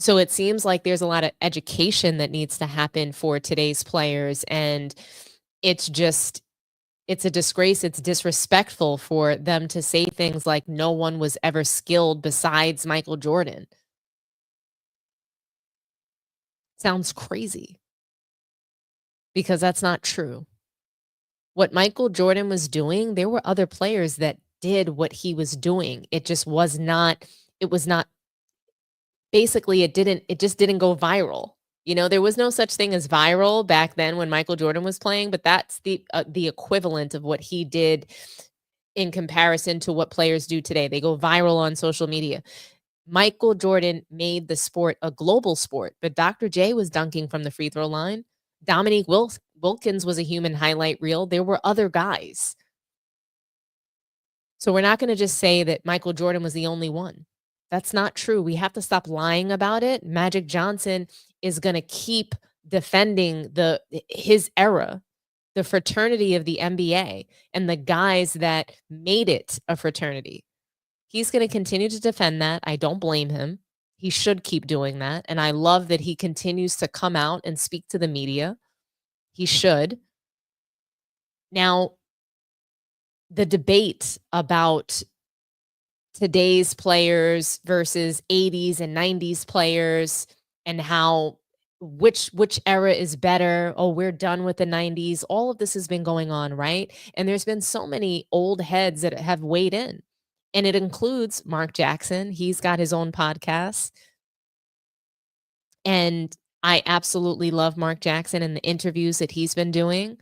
So it seems like there's a lot of education that needs to happen for today's players, and it's a disgrace. It's disrespectful for them to say things like no one was ever skilled besides Michael Jordan. Sounds crazy because that's not true. What Michael Jordan was doing, there were other players that did what he was doing. It just was not, basically it just didn't go viral. There was no such thing as viral back then when Michael Jordan was playing, but that's the equivalent of what he did in comparison to what players do today. They go viral on social media. Michael Jordan made the sport a global sport, but Dr. J was dunking from the free throw line. Dominique Wilkins was a human highlight reel. There were other guys. So we're not going to just say that Michael Jordan was the only one. That's not true. We have to stop lying about it. Magic Johnson is going to keep defending his era, the fraternity of the NBA, and the guys that made it a fraternity. He's going to continue to defend that. I don't blame him. He should keep doing that. And I love that he continues to come out and speak to the media. He should. Now, the debate about today's players versus 80s and 90s players and how which era is better. Oh, we're done with the 90s. All of this has been going on, right? And there's been so many old heads that have weighed in. And it includes Mark Jackson. He's got his own podcast. And I absolutely love Mark Jackson and the interviews that he's been doing.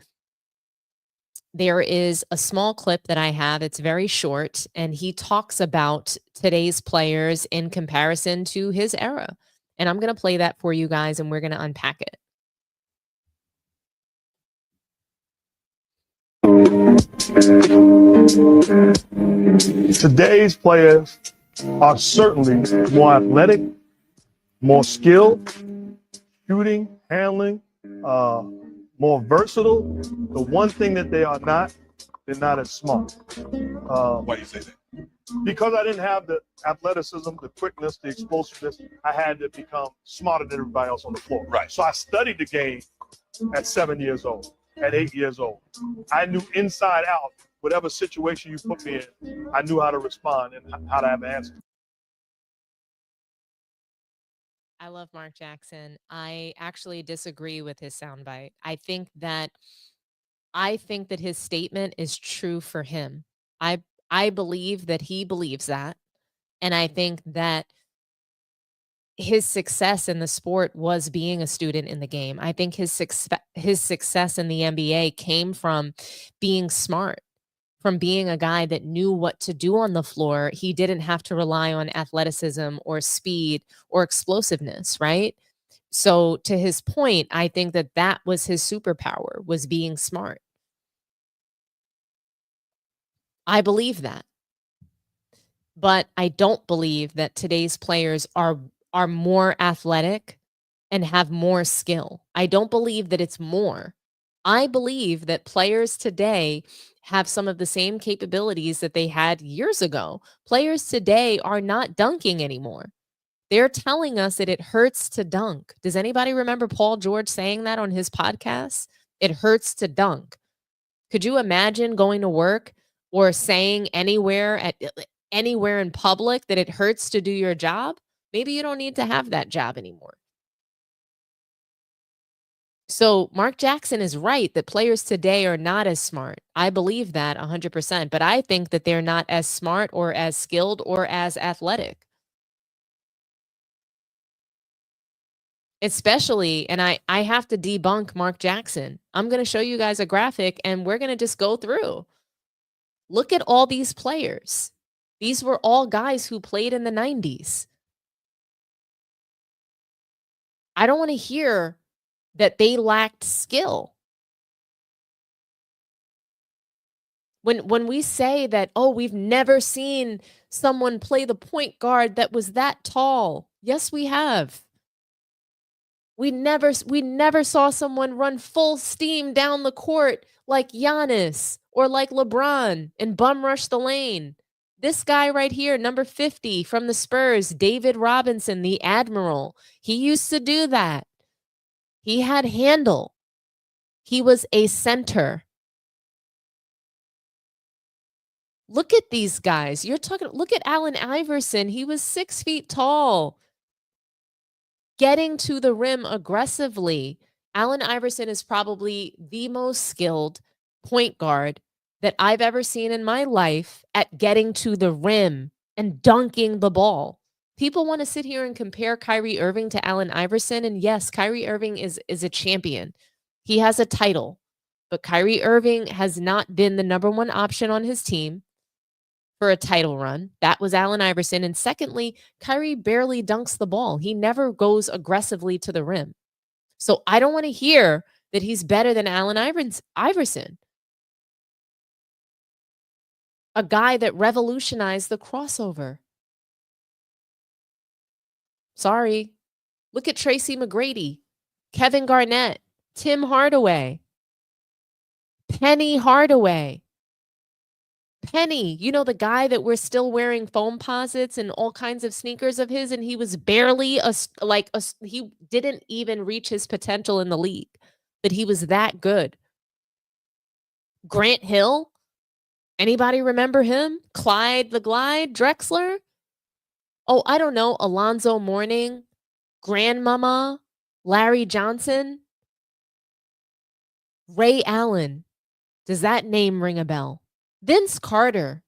There is a small clip that I have. It's very short, and he talks about today's players in comparison to his era. And I'm going to play that for you guys, and we're going to unpack it.
Today's players are certainly more athletic, more skilled, shooting, handling, more versatile. The one thing that they are not, they're not as smart.
Why do you say that?
Because I didn't have the athleticism, the quickness, the explosiveness, I had to become smarter than everybody else on the floor.
Right.
So I studied the game at 7 years old, at 8 years old. I knew inside out, whatever situation you put me in, I knew how to respond and how to have an answer.
I love Mark Jackson. I actually disagree with his soundbite. I think that his statement is true for him. I believe that he believes that. And I think that his success in the sport was being a student in the game. I think his success in the NBA came from being smart, from being a guy that knew what to do on the floor. He didn't have to rely on athleticism or speed or explosiveness, right? So to his point, I think that was his superpower, was being smart. I believe that. But I don't believe that today's players are more athletic and have more skill. I don't believe that it's more. I believe that players today have some of the same capabilities that they had years ago. Players today are not dunking anymore. They're telling us that it hurts to dunk. Does anybody remember Paul George saying that on his podcast? It hurts to dunk. Could you imagine going to work or saying anywhere in public that it hurts to do your job? Maybe you don't need to have that job anymore. So Mark Jackson is right that players today are not as smart. I believe that 100%, but I think that they're not as smart or as skilled or as athletic. Especially, and I have to debunk Mark Jackson. I'm going to show you guys a graphic and we're going to just go through. Look at all these players. These were all guys who played in the 90s. I don't want to hear that they lacked skill. When we say that, oh, we've never seen someone play the point guard that was that tall. Yes, we have. We never saw someone run full steam down the court like Giannis or like LeBron and bum rush the lane. This guy right here, number 50 from the Spurs, David Robinson, the Admiral, he used to do that. He had handle. He was a center. Look at these guys. Look at Allen Iverson. He was 6 feet tall. Getting to the rim aggressively. Allen Iverson is probably the most skilled point guard that I've ever seen in my life at getting to the rim and dunking the ball. People want to sit here and compare Kyrie Irving to Allen Iverson. And yes, Kyrie Irving is a champion. He has a title. But Kyrie Irving has not been the number one option on his team for a title run. That was Allen Iverson. And secondly, Kyrie barely dunks the ball. He never goes aggressively to the rim. So I don't want to hear that he's better than Allen Iverson. A guy that revolutionized the crossover. Sorry. Look at Tracy McGrady, Kevin Garnett, Tim Hardaway, Penny Hardaway. Penny, you know, the guy that we're still wearing foam posits and all kinds of sneakers of his, and he was barely he didn't even reach his potential in the league, but he was that good. Grant Hill, anybody remember him? Clyde the Glide Drexler? Oh, I don't know. Alonzo Mourning, Grandmama, Larry Johnson, Ray Allen. Does that name ring a bell? Vince Carter,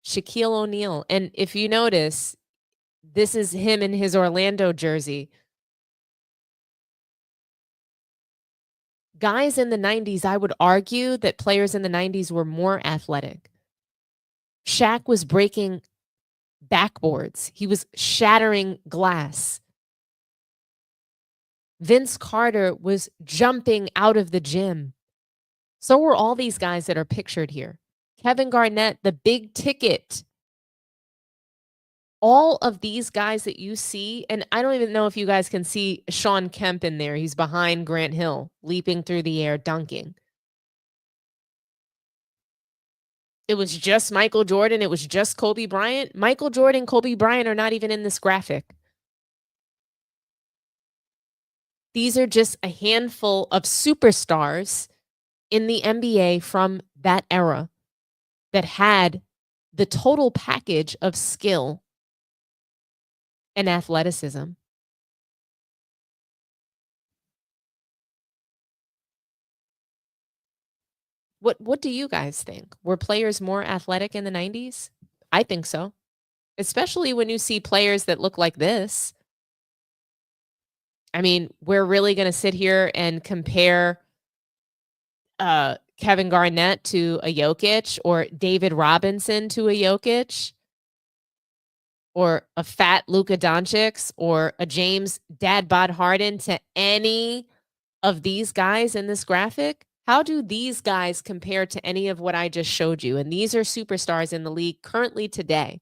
Shaquille O'Neal. And if you notice, this is him in his Orlando jersey. Guys in the 90s, I would argue that players in the 90s were more athletic. Shaq was breaking backboards. He was shattering glass. Vince Carter was jumping out of the gym. So were all these guys that are pictured here. Kevin Garnett, the big ticket. All of these guys that you see, and I don't even know if you guys can see Sean Kemp in there. He's behind Grant Hill, leaping through the air, dunking. It was just Michael Jordan. It was just Kobe Bryant. Michael Jordan, Kobe Bryant are not even in this graphic. These are just a handful of superstars in the NBA from that era that had the total package of skill and athleticism. What do you guys think? Were players more athletic in the 90s? I think so. Especially when you see players that look like this. I mean, we're really going to sit here and compare Kevin Garnett to a Jokic or David Robinson to a Jokic or a fat Luka Doncic or a James Dad Bod Harden to any of these guys in this graphic? How do these guys compare to any of what I just showed you? And these are superstars in the league currently today.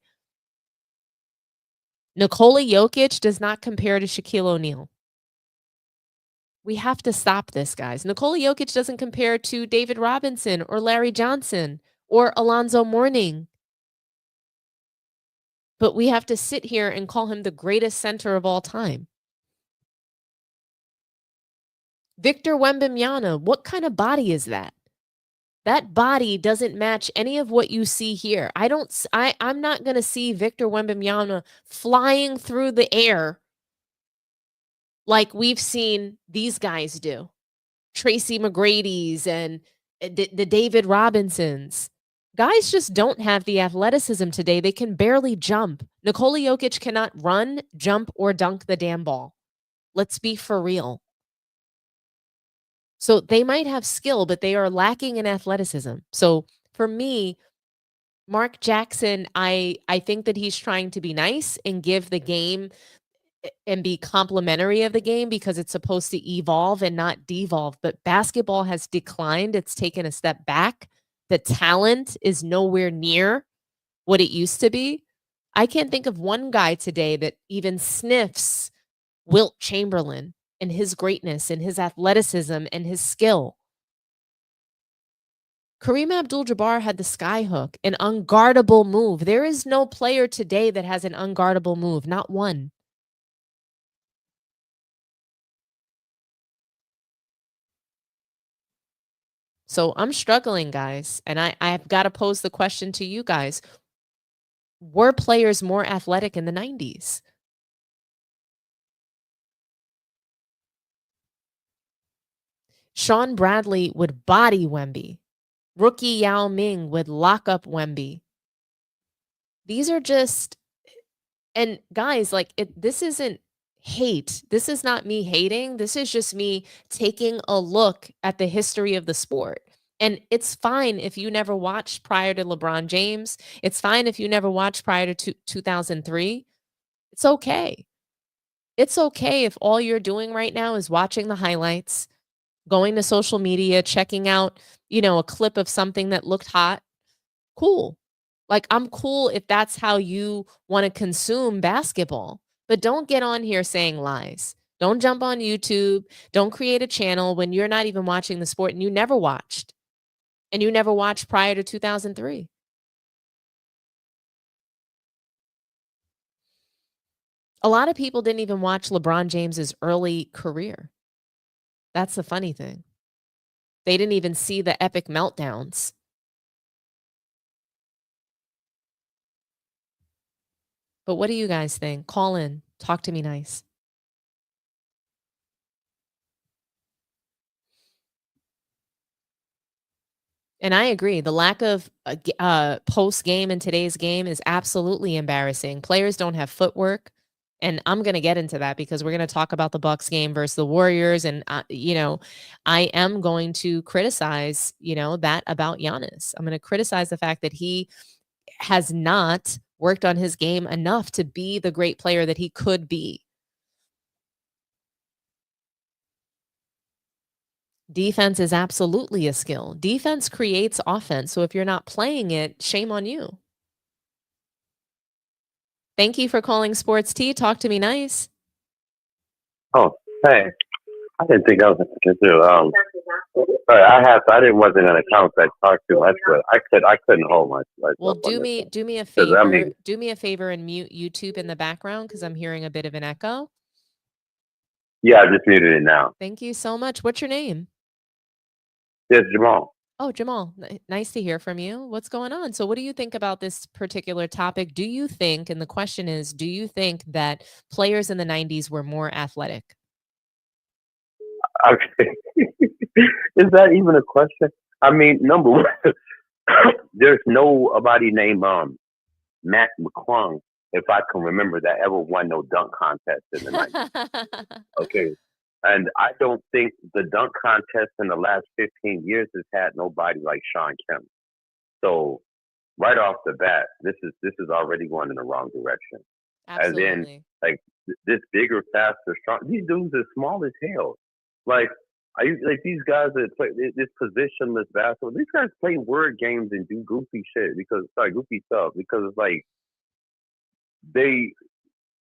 Nikola Jokic does not compare to Shaquille O'Neal. We have to stop this, guys. Nikola Jokic doesn't compare to David Robinson or Larry Johnson or Alonzo Mourning. But we have to sit here and call him the greatest center of all time. Victor Wembanyama, what kind of body is that? That body doesn't match any of what you see here. I'm not going to see Victor Wembanyama flying through the air like we've seen these guys do. Tracy McGrady's and the David Robinsons. Guys just don't have the athleticism today. They can barely jump. Nikola Jokic cannot run, jump, or dunk the damn ball. Let's be for real. So they might have skill, but they are lacking in athleticism. So for me, Mark Jackson, I think that he's trying to be nice and give the game and be complimentary of the game because it's supposed to evolve and not devolve. But basketball has declined. It's taken a step back. The talent is nowhere near what it used to be. I can't think of one guy today that even sniffs Wilt Chamberlain and his greatness and his athleticism and his skill. Kareem Abdul-Jabbar had the skyhook, an unguardable move. There is no player today that has an unguardable move, not one. So I'm struggling, guys, and I've got to pose the question to you guys. Were players more athletic in the 90s? Sean Bradley would body Wemby. Rookie Yao Ming would lock up Wemby. These are just, and guys, like this isn't hate. This is not me hating. This is just me taking a look at the history of the sport. And it's fine if you never watched prior to LeBron James. It's fine if you never watched prior to 2003. It's okay. It's okay if all you're doing right now is watching the highlights, going to social media, checking out, a clip of something that looked hot. Cool. Like, I'm cool if that's how you want to consume basketball. But don't get on here saying lies. Don't jump on YouTube. Don't create a channel when you're not even watching the sport and you never watched. And you never watched prior to 2003. A lot of people didn't even watch LeBron James's early career. That's the funny thing. They didn't even see the epic meltdowns. But what do you guys think? Call in. Talk to me nice. And I agree. The lack of post game in today's game is absolutely embarrassing. Players don't have footwork. And I'm going to get into that because we're going to talk about the Bucks game versus the Warriors. And, I am going to criticize, that about Giannis. I'm going to criticize the fact that he has not worked on his game enough to be the great player that he could be. Defense is absolutely a skill. Defense creates offense. So if you're not playing it, shame on you. Thank you for calling Sports Tea. Talk to me nice.
Oh, hey. I didn't think I was going to do. I wasn't an account that talked too much, but I couldn't hold myself.
Well, do me a favor. Do me a favor and mute YouTube in the background because I'm hearing a bit of an echo.
Yeah, I just muted it now.
Thank you so much. What's your name?
It's Jamal.
Oh, Jamal, nice to hear from you. What's going on? So what do you think about this particular topic? Do you think, and the question is, do you think that players in the 90s were more athletic?
Okay. Is that even a question? I mean, number one, there's nobody named Matt McClung, if I can remember, that ever won no dunk contest in the 90s. Okay. And I don't think the dunk contest in the last 15 years has had nobody like Sean Kemp. So right off the bat, this is already going in the wrong direction.
Absolutely.
And then like this bigger, faster, strong. These dudes are small as hell. Like these guys that play this positionless basketball. These guys play word games and do goofy shit goofy stuff because it's like they,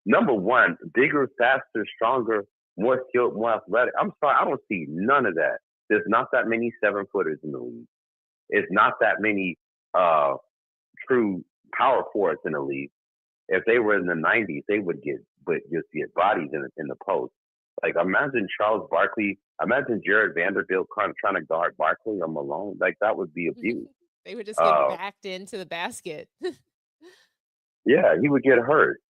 number one, bigger, faster, stronger, more skilled, more athletic. I'm sorry, I don't see none of that. There's not that many 7-footers in the league. It's not that many true power forwards in the league. if they were in the 90s, they would just get bodies in the post. Like, imagine Charles Barkley. Imagine Jared Vanderbilt trying to guard Barkley on Malone. Like, that would be abuse.
They would just get backed into the basket.
Yeah, he would get hurt.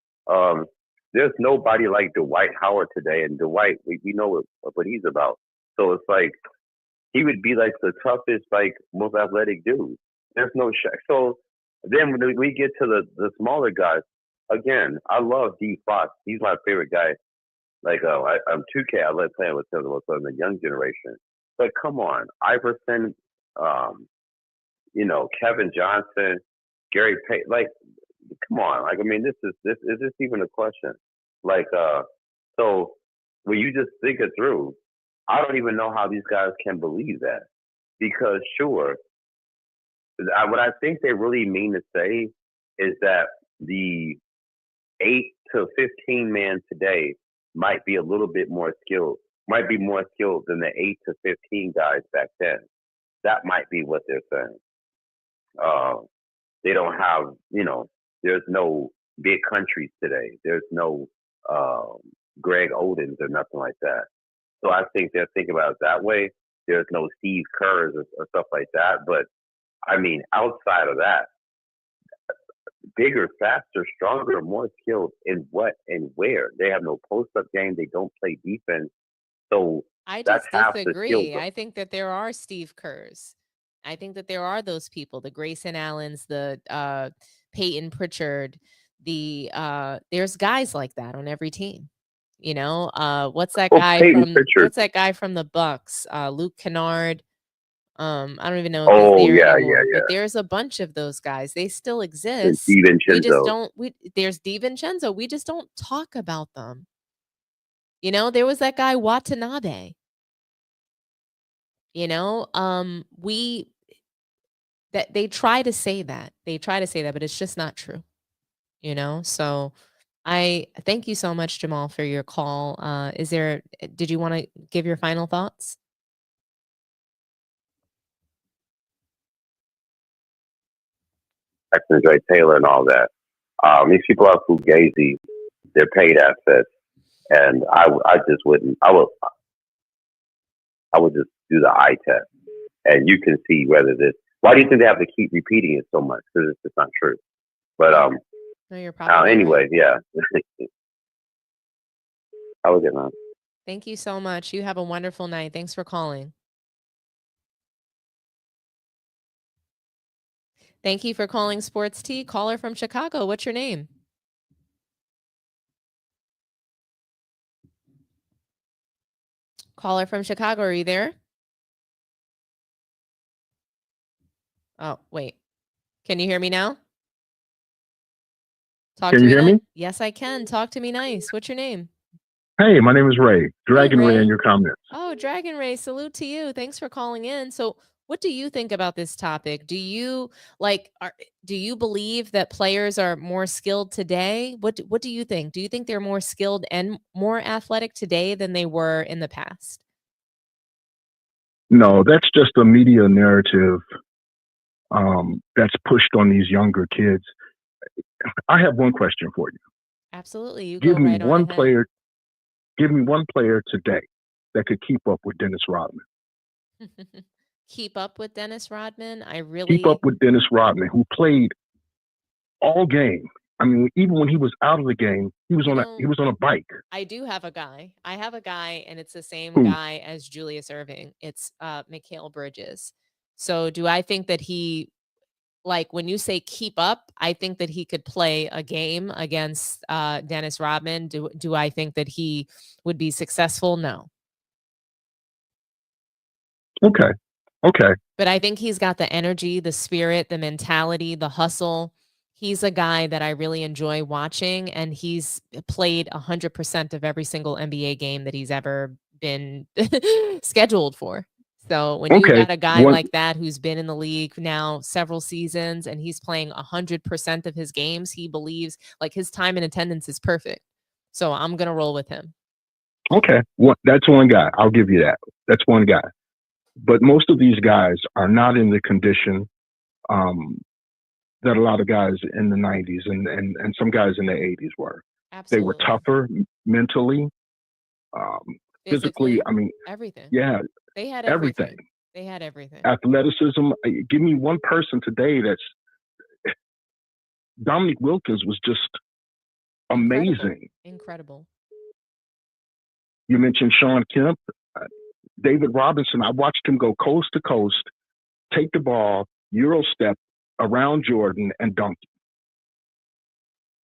There's nobody like Dwight Howard today, and Dwight, we know what he's about. So it's like he would be like the toughest, like most athletic dude. There's no Shaq. So then when we get to the smaller guys, again, I love D Fox. He's my favorite guy. Like I'm 2K. I love playing with him with the young generation. But come on, Iverson, Kevin Johnson, Gary Payton. Like, come on. Like, I mean, is this even a question? Like, so when you just think it through, I don't even know how these guys can believe that. Because sure, what I think they really mean to say is that the 8 to 15 man today might be a little bit more skilled, might be more skilled than the 8 to 15 guys back then. That might be what they're saying. They don't have, there's no big countries today. There's no Greg Odens or nothing like that. So I think they're thinking about it that way. There's no Steve Kerrs or stuff like that. But I mean, outside of that, bigger, faster, stronger, more skilled in what and where. They have no post-up game. They don't play defense. So
I
that's
just
half the
disagree.
skill.
I think that there are Steve Kerrs. I think that there are those people, the Grayson Allens, the Peyton Pritchard, there's guys like that on every team. What's that guy what's that guy from the Bucks? Luke Kennard. I don't even know if he's there anymore. But there's a bunch of those guys. They still exist. We just don't. There's DiVincenzo. We just don't talk about them. There was that guy Watanabe. That they try to say that. But it's just not true. So I thank you so much, Jamal, for your call. Did you want to give your final thoughts?
Dre Taylor and all that. These people are fugazi. They're paid assets, and I just wouldn't. I would just do the eye test, and you can see whether this. Why do you think they have to keep repeating it so much? Because it's just not true. But
no, you're probably
anyway,
right.
yeah. I was getting on.
Thank you so much. You have a wonderful night. Thanks for calling. Thank you for calling Sports Tea. Caller from Chicago. What's your name? Caller from Chicago. Are you there? Oh, wait. Can you hear me now?
Can you hear me?
Yes, I can. Talk to me nice. What's your name?
Hey, my name is Ray. Dragon
Ray.
Ray in your comments.
Oh, Dragon Ray. Salute to you. Thanks for calling in. So what do you think about this topic? Do you do you believe that players are more skilled today? What do you think? Do you think they're more skilled and more athletic today than they were in the past?
No, that's just a media narrative that's pushed on these younger kids. I have one question for you.
Absolutely. You
Give
go
me
right on
one
ahead.
player. Give me one player today that could keep up with Dennis Rodman.
Keep up with Dennis Rodman?
Keep up with Dennis Rodman, who played all game. I mean, even when he was out of the game, he was on a bike.
I do have a guy. I have a guy, and it's the same
Who?
guy as Julius Erving. It's Mikal Bridges. So do I think that he, like when you say keep up, I think that he could play a game against Dennis Rodman. Do I think that he would be successful? No.
Okay.
But I think he's got the energy, the spirit, the mentality, the hustle. He's a guy that I really enjoy watching, and he's played 100% of every single NBA game that he's ever been scheduled for. So when you got a guy like that who's been in the league now several seasons and he's playing 100% of his games, he believes like his time in attendance is perfect. So I'm going to roll with him.
Okay. That's one guy. I'll give you that. That's one guy. But most of these guys are not in the condition that a lot of guys in the 90s and some guys in the 80s were. They were
Absolutely.
tougher mentally, physically. I mean,
everything.
yeah,
They had
everything.
everything. They had everything.
Athleticism. Give me one person today that's Dominique Wilkins was just amazing.
Incredible.
You mentioned Sean Kemp, David Robinson. I watched him go coast to coast, take the ball, Euro step around Jordan and dunk.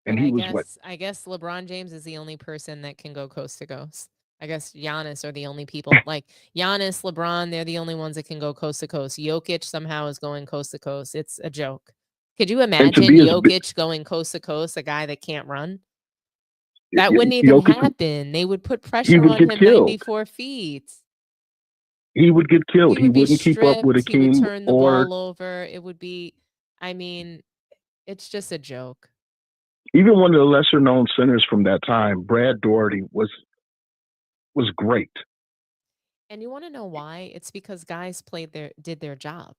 And he was what?
I guess LeBron James is the only person that can go coast to coast. I guess Giannis are the only people like Giannis, LeBron. They're the only ones that can go coast to coast. Jokic somehow is going coast to coast. It's a joke. Could you imagine Jokic going coast to coast, a guy that can't run? That wouldn't even happen. They would put pressure on him 94 feet.
He would get killed. He wouldn't keep up with
He would turn the ball over. It would be, I mean, it's just a joke.
Even one of the lesser known centers from that time, Brad Daugherty, was great.
And you want to know why? It's because guys did their job.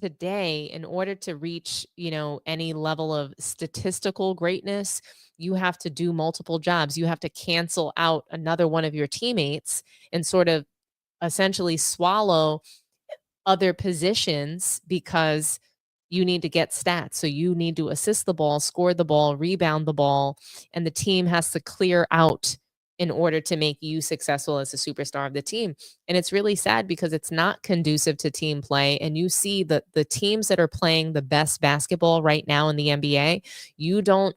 Today, in order to reach, any level of statistical greatness, you have to do multiple jobs. You have to cancel out another one of your teammates and sort of essentially swallow other positions because you need to get stats. So you need to assist the ball, score the ball, rebound the ball, and the team has to clear out in order to make you successful as a superstar of the team. And it's really sad because it's not conducive to team play. And you see the teams that are playing the best basketball right now in the NBA, you don't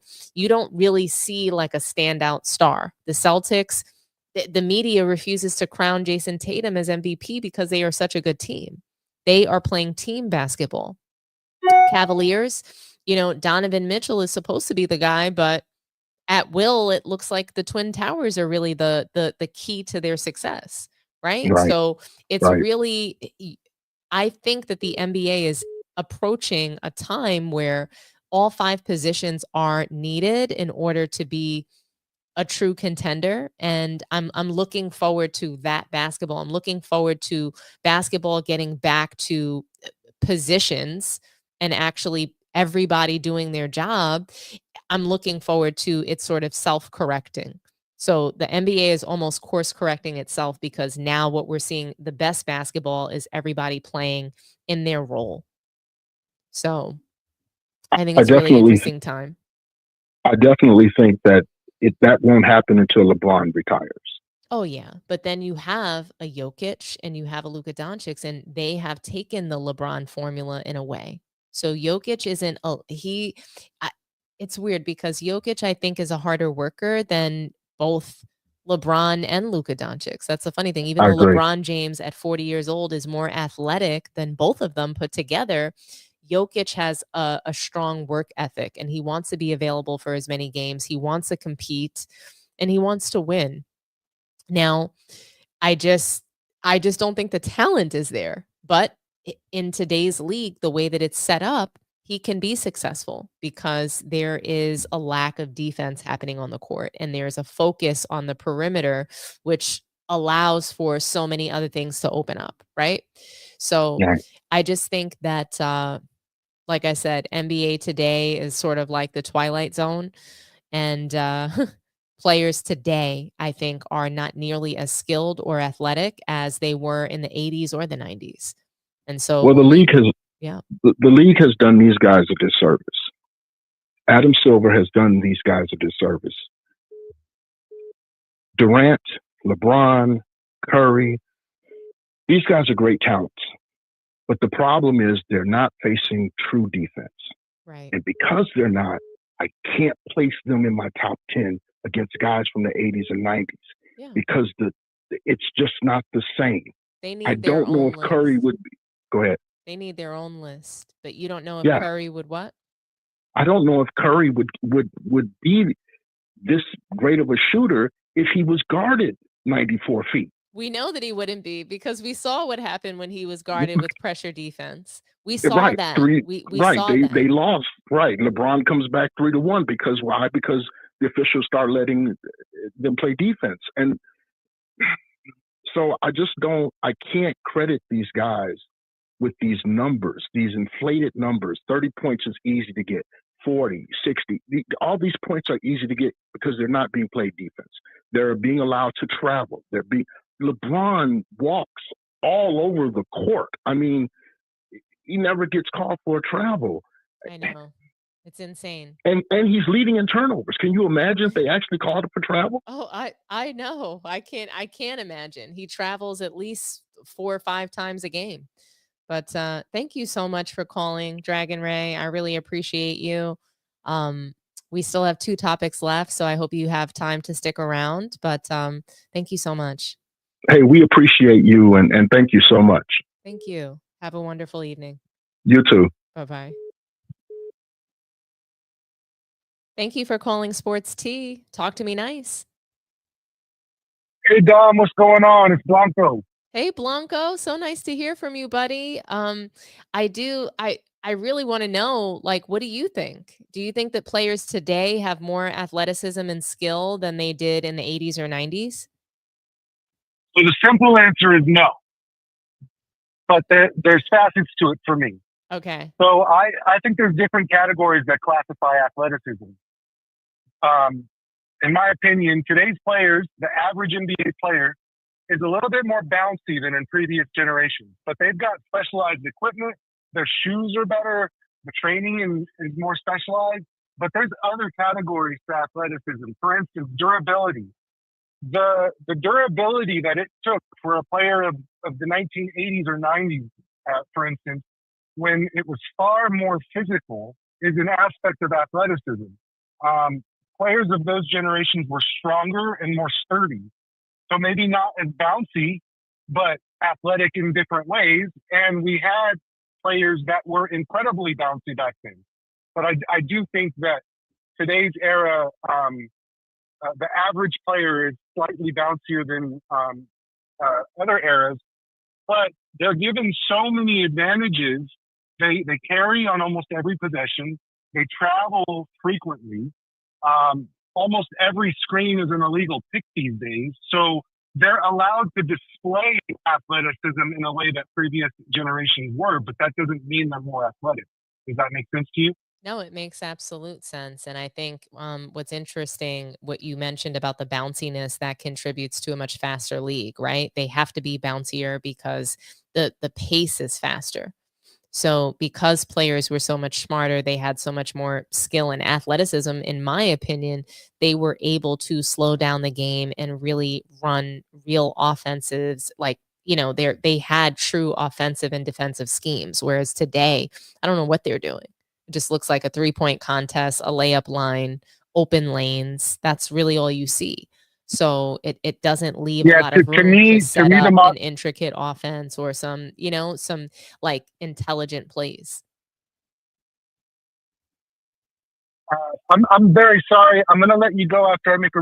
really see like a standout star. The Celtics, the media refuses to crown Jason Tatum as MVP because they are such a good team. They are playing team basketball. Cavaliers, Donovan Mitchell is supposed to be the guy, but at will, it looks like the Twin Towers are really the key to their success, right? So it's really, I think that the NBA is approaching a time where all 5 positions are needed in order to be a true contender. And I'm looking forward to that basketball. I'm looking forward to basketball getting back to positions and actually everybody doing their job. I'm looking forward to it sort of self-correcting. So the NBA is almost course correcting itself because now what we're seeing, the best basketball is everybody playing in their role. So I think it's a really interesting time.
I definitely think that that won't happen until LeBron retires.
Oh, yeah. But then you have a Jokic and you have a Luka Doncic, and they have taken the LeBron formula in a way. So Jokic isn't it's weird because Jokic, I think, is a harder worker than both LeBron and Luka Doncic. That's the funny thing. Even though LeBron James at 40 years old is more athletic than both of them put together, Jokic has a strong work ethic, and he wants to be available for as many games. He wants to compete, and he wants to win. Now, I just don't think the talent is there. But in today's league, the way that it's set up, he can be successful because there is a lack of defense happening on the court, and there's a focus on the perimeter, which allows for so many other things to open up, right? So I just think that, like I said, NBA today is sort of like the Twilight Zone, and players today, I think, are not nearly as skilled or athletic as they were in the 80s or the 90s. And so
the league has done these guys a disservice. Adam Silver has done these guys a disservice. Durant, LeBron, Curry, these guys are great talents. But the problem is they're not facing true defense.
Right.
And because they're not, I can't place them in my top 10 against guys from the 80s and 90s because it's just not the same. I don't know if Curry would be. Go ahead.
They need their own list, but you don't know if Curry would what?
I don't know if Curry would be this great of a shooter if he was guarded 94 feet.
We know that he wouldn't be because we saw what happened when he was guarded with pressure defense. We saw that. We saw that.
They lost. Right. LeBron comes back 3-1 because why? Because the officials start letting them play defense. And so I can't credit these guys with these numbers, these inflated numbers. 30 points is easy to get. 40, 60. All these points are easy to get because they're not being played defense. They're being allowed to travel. LeBron walks all over the court. I mean, he never gets called for a travel.
I know. It's insane.
And he's leading in turnovers. Can you imagine if they actually called him for travel?
Oh, I know. I can't imagine. He travels at least 4 or 5 times a game. But thank you so much for calling, Dragon Ray. I really appreciate you. We still have 2 topics left, so I hope you have time to stick around. But thank you so much.
Hey, we appreciate you, and thank you so much.
Thank you. Have a wonderful evening.
You too.
Bye-bye. Thank you for calling Sports Tea. Talk to me nice.
Hey, Dom, what's going on? It's Blanco.
Hey, Blanco. So nice to hear from you, buddy. I really want to know, like, what do you think? Do you think that players today have more athleticism and skill than they did in the 80s or 90s?
So the simple answer is no. But there's facets to it for me.
Okay.
So I think there's different categories that classify athleticism. In my opinion, today's players, the average NBA player, is a little bit more bouncy than in previous generations. But they've got specialized equipment. Their shoes are better. The training is more specialized. But there's other categories to athleticism. For instance, durability. The durability that it took for a player of the 1980s or 90s, for instance, when it was far more physical, is an aspect of athleticism. Players of those generations were stronger and more sturdy. So maybe not as bouncy, but athletic in different ways. And we had players that were incredibly bouncy back then. But I do think that today's era, the average player is slightly bouncier than other eras, but they're given so many advantages. They carry on almost every possession. They travel frequently. Almost every screen is an illegal pick these days. So they're allowed to display athleticism in a way that previous generations were, but that doesn't mean they're more athletic. Does that make sense to you?
No, it makes absolute sense. And I think what's interesting, what you mentioned about the bounciness, that contributes to a much faster league, right? They have to be bouncier because the pace is faster. So because players were so much smarter, they had so much more skill and athleticism, in my opinion, they were able to slow down the game and really run real offensives. Like, they had true offensive and defensive schemes. Whereas today, I don't know what they're doing. It just looks like a 3-point contest, a layup line, open lanes. That's really all you see. So it doesn't leave a lot of room to set up an intricate offense or some like intelligent plays.
I'm very sorry. I'm going to let you go after I make a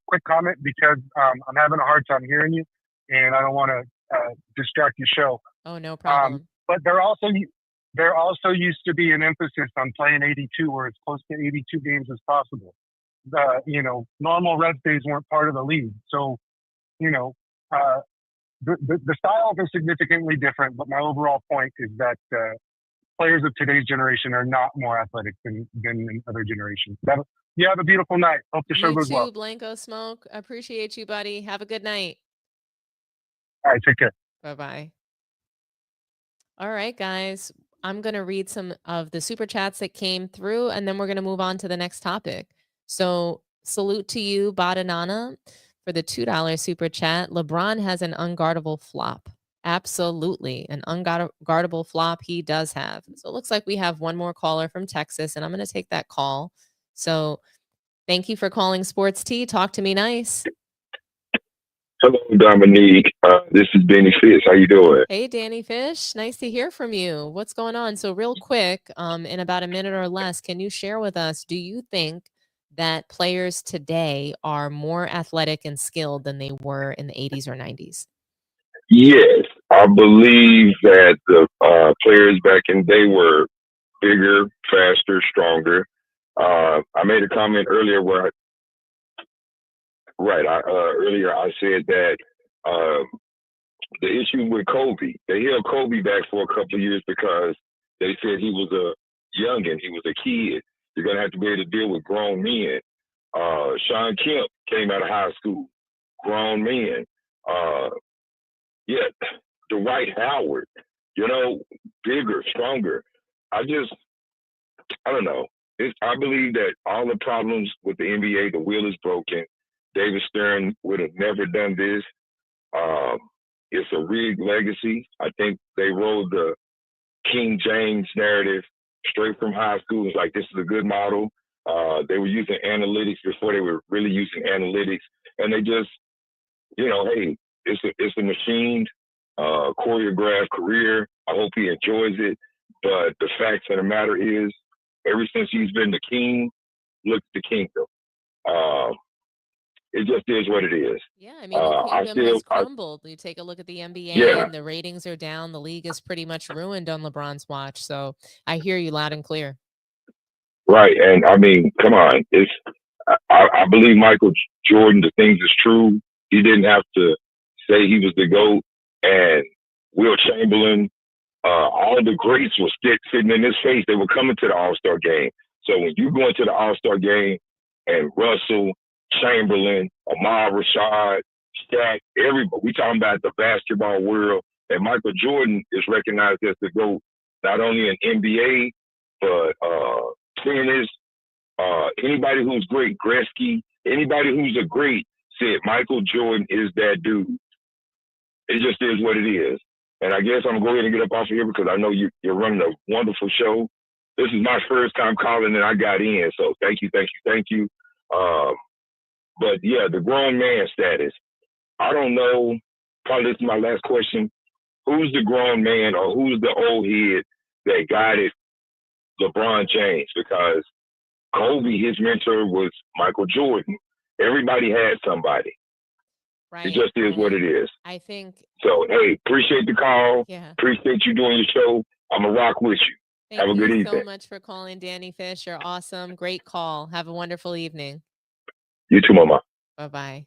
quick comment, because I'm having a hard time hearing you, and I don't want to distract your show.
Oh, no problem.
But there also used to be an emphasis on playing 82, where it's close to 82 games as possible. Normal rest days weren't part of the league. So, the styles are significantly different, but my overall point is that players of today's generation are not more athletic than in other generations. You have a beautiful night. Hope the show goes well.
You too, Blanco Smoke. I appreciate you, buddy. Have a good night.
All right, take care.
Bye-bye. All right, guys. I'm going to read some of the super chats that came through, and then we're going to move on to the next topic. So salute to you, Badanana, for the $2 super chat. LeBron has an unguardable flop. Absolutely. An unguardable flop he does have. So it looks like we have one more caller from Texas, and I'm going to take that call. So thank you for calling Sports Tea. Talk to me nice.
Hello, Dominique. This is Benny Fish. How you doing?
Hey, Danny Fish. Nice to hear from you. What's going on? So real quick, in about a minute or less, can you share with us, do you think that players today are more athletic and skilled than they were in the 80s or 90s?
Yes, I believe that the players back in the day were bigger, faster, stronger. I made a comment earlier where earlier I said that the issue with Kobe. They held Kobe back for a couple of years because they said he was a youngin', he was a kid. You're gonna have to be able to deal with grown men. Sean Kemp came out of high school, grown men. Yeah, Dwight Howard, bigger, stronger. I don't know. I believe that all the problems with the NBA, the wheel is broken. David Stern would have never done this. It's a rigged legacy. I think they rolled the King James narrative straight from high school. It's like, this is a good model. They were using analytics before they were really using analytics. And they just, hey, it's a machined, choreographed career. I hope he enjoys it. But the fact of the matter is, ever since he's been the king, look at the kingdom. It just is what it is.
Yeah, I mean, the kingdom has crumbled. You take a look at the NBA, and the ratings are down. The league is pretty much ruined on LeBron's watch. So I hear you loud and clear.
Right, and I mean, come on. I believe Michael Jordan, the things is true. He didn't have to say he was the GOAT. And Will Chamberlain, all the greats were sitting in his face. They were coming to the All-Star game. So when you go into the All-Star game and Russell, Chamberlain, Ahmad Rashad, Shaq, everybody, we talking about the basketball world, and Michael Jordan is recognized as the GOAT, not only in NBA, but tennis, anybody who's great, Gretzky, anybody who's a great said Michael Jordan is that dude. It just is what it is. And I guess I'm going to go ahead and get up off of here because I know you're running a wonderful show. This is my first time calling and I got in. So thank you. But yeah, the grown man status. I don't know. Probably this is my last question. Who's the grown man or who's the old head that guided LeBron James? Because Kobe, his mentor was Michael Jordan. Everybody had somebody.
Right.
It just is what it is.
I think.
So, hey, appreciate the call.
Yeah.
Appreciate you doing your show. I'm going to rock with you. Have a good evening.
Thank you so much for calling, Danny Fish. You're awesome. Great call. Have a wonderful evening.
You too, Mama.
Bye-bye.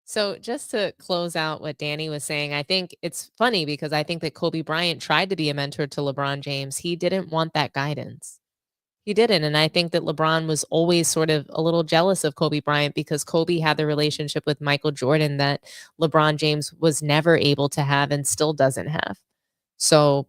So just to close out what Danny was saying, I think it's funny because I think that Kobe Bryant tried to be a mentor to LeBron James. He didn't want that guidance. He didn't. And I think that LeBron was always sort of a little jealous of Kobe Bryant because Kobe had the relationship with Michael Jordan that LeBron James was never able to have and still doesn't have. So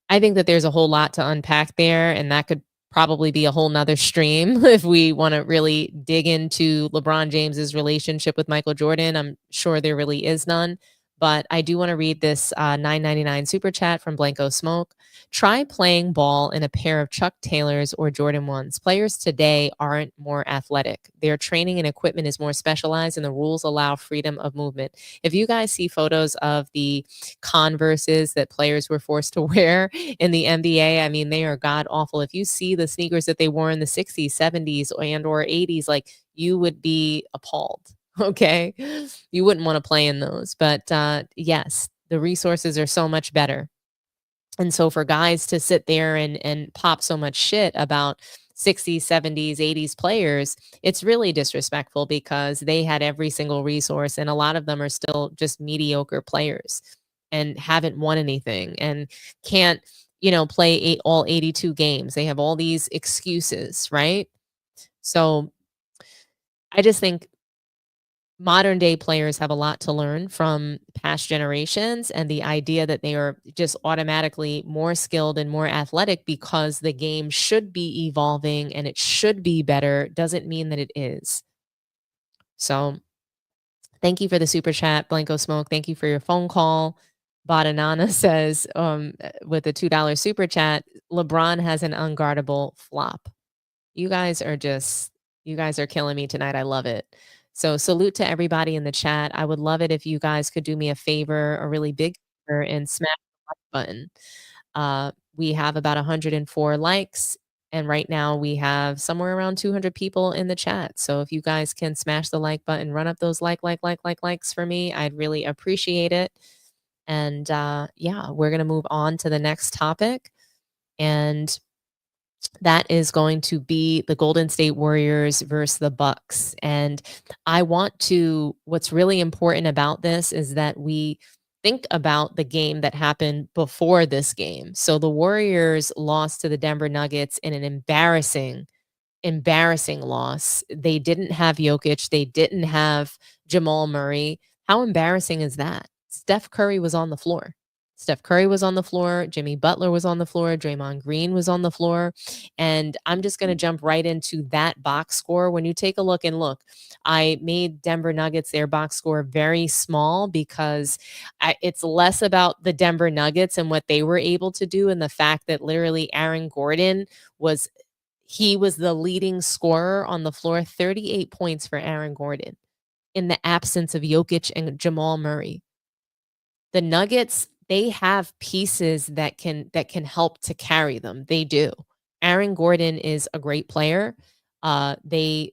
I think that there's a whole lot to unpack there, and that could probably be a whole nother stream if we want to really dig into LeBron James's relationship with Michael Jordan. I'm sure there really is none, but I do want to read this $9.99 super chat from Blanco Smoke. Try playing ball in a pair of Chuck Taylors or Jordan 1s. Players today aren't more athletic. Their training and equipment is more specialized, and the rules allow freedom of movement. If you guys see photos of the Converses that players were forced to wear in the NBA, I mean, they are god awful. If you see the sneakers that they wore in the 60s, 70s, and or 80s, like, you would be appalled. Okay. You wouldn't want to play in those, but yes, the resources are so much better. And so for guys to sit there and pop so much shit about 60s, 70s, 80s players, it's really disrespectful because they had every single resource, and a lot of them are still just mediocre players and haven't won anything and can't, play all 82 games. They have all these excuses, right? So I just think modern day players have a lot to learn from past generations, and the idea that they are just automatically more skilled and more athletic because the game should be evolving and it should be better doesn't mean that it is. So thank you for the super chat, Blanco Smoke. Thank you for your phone call. Badanana says with a $2 super chat, LeBron has an unguardable flop. You guys are killing me tonight. I love it. So salute to everybody in the chat. I would love it if you guys could do me a favor, a really big favor, and smash the like button. We have about 104 likes, and right now we have somewhere around 200 people in the chat. So if you guys can smash the like button, run up those likes for me, I'd really appreciate it. And yeah, we're going to move on to the next topic. And that is going to be the Golden State Warriors versus the Bucks. And what's really important about this is that we think about the game that happened before this game. So the Warriors lost to the Denver Nuggets in an embarrassing loss. They didn't have Jokic. They didn't have Jamal Murray. How embarrassing is that? Steph Curry was on the floor. Jimmy Butler was on the floor. Draymond Green was on the floor. And I'm just going to jump right into that box score. When you take a look, I made Denver Nuggets, their box score, very small because it's less about the Denver Nuggets and what they were able to do, and the fact that literally Aaron Gordon was the leading scorer on the floor. 38 points for Aaron Gordon in the absence of Jokic and Jamal Murray. The Nuggets, they have pieces that can help to carry them. They do. Aaron Gordon is a great player. They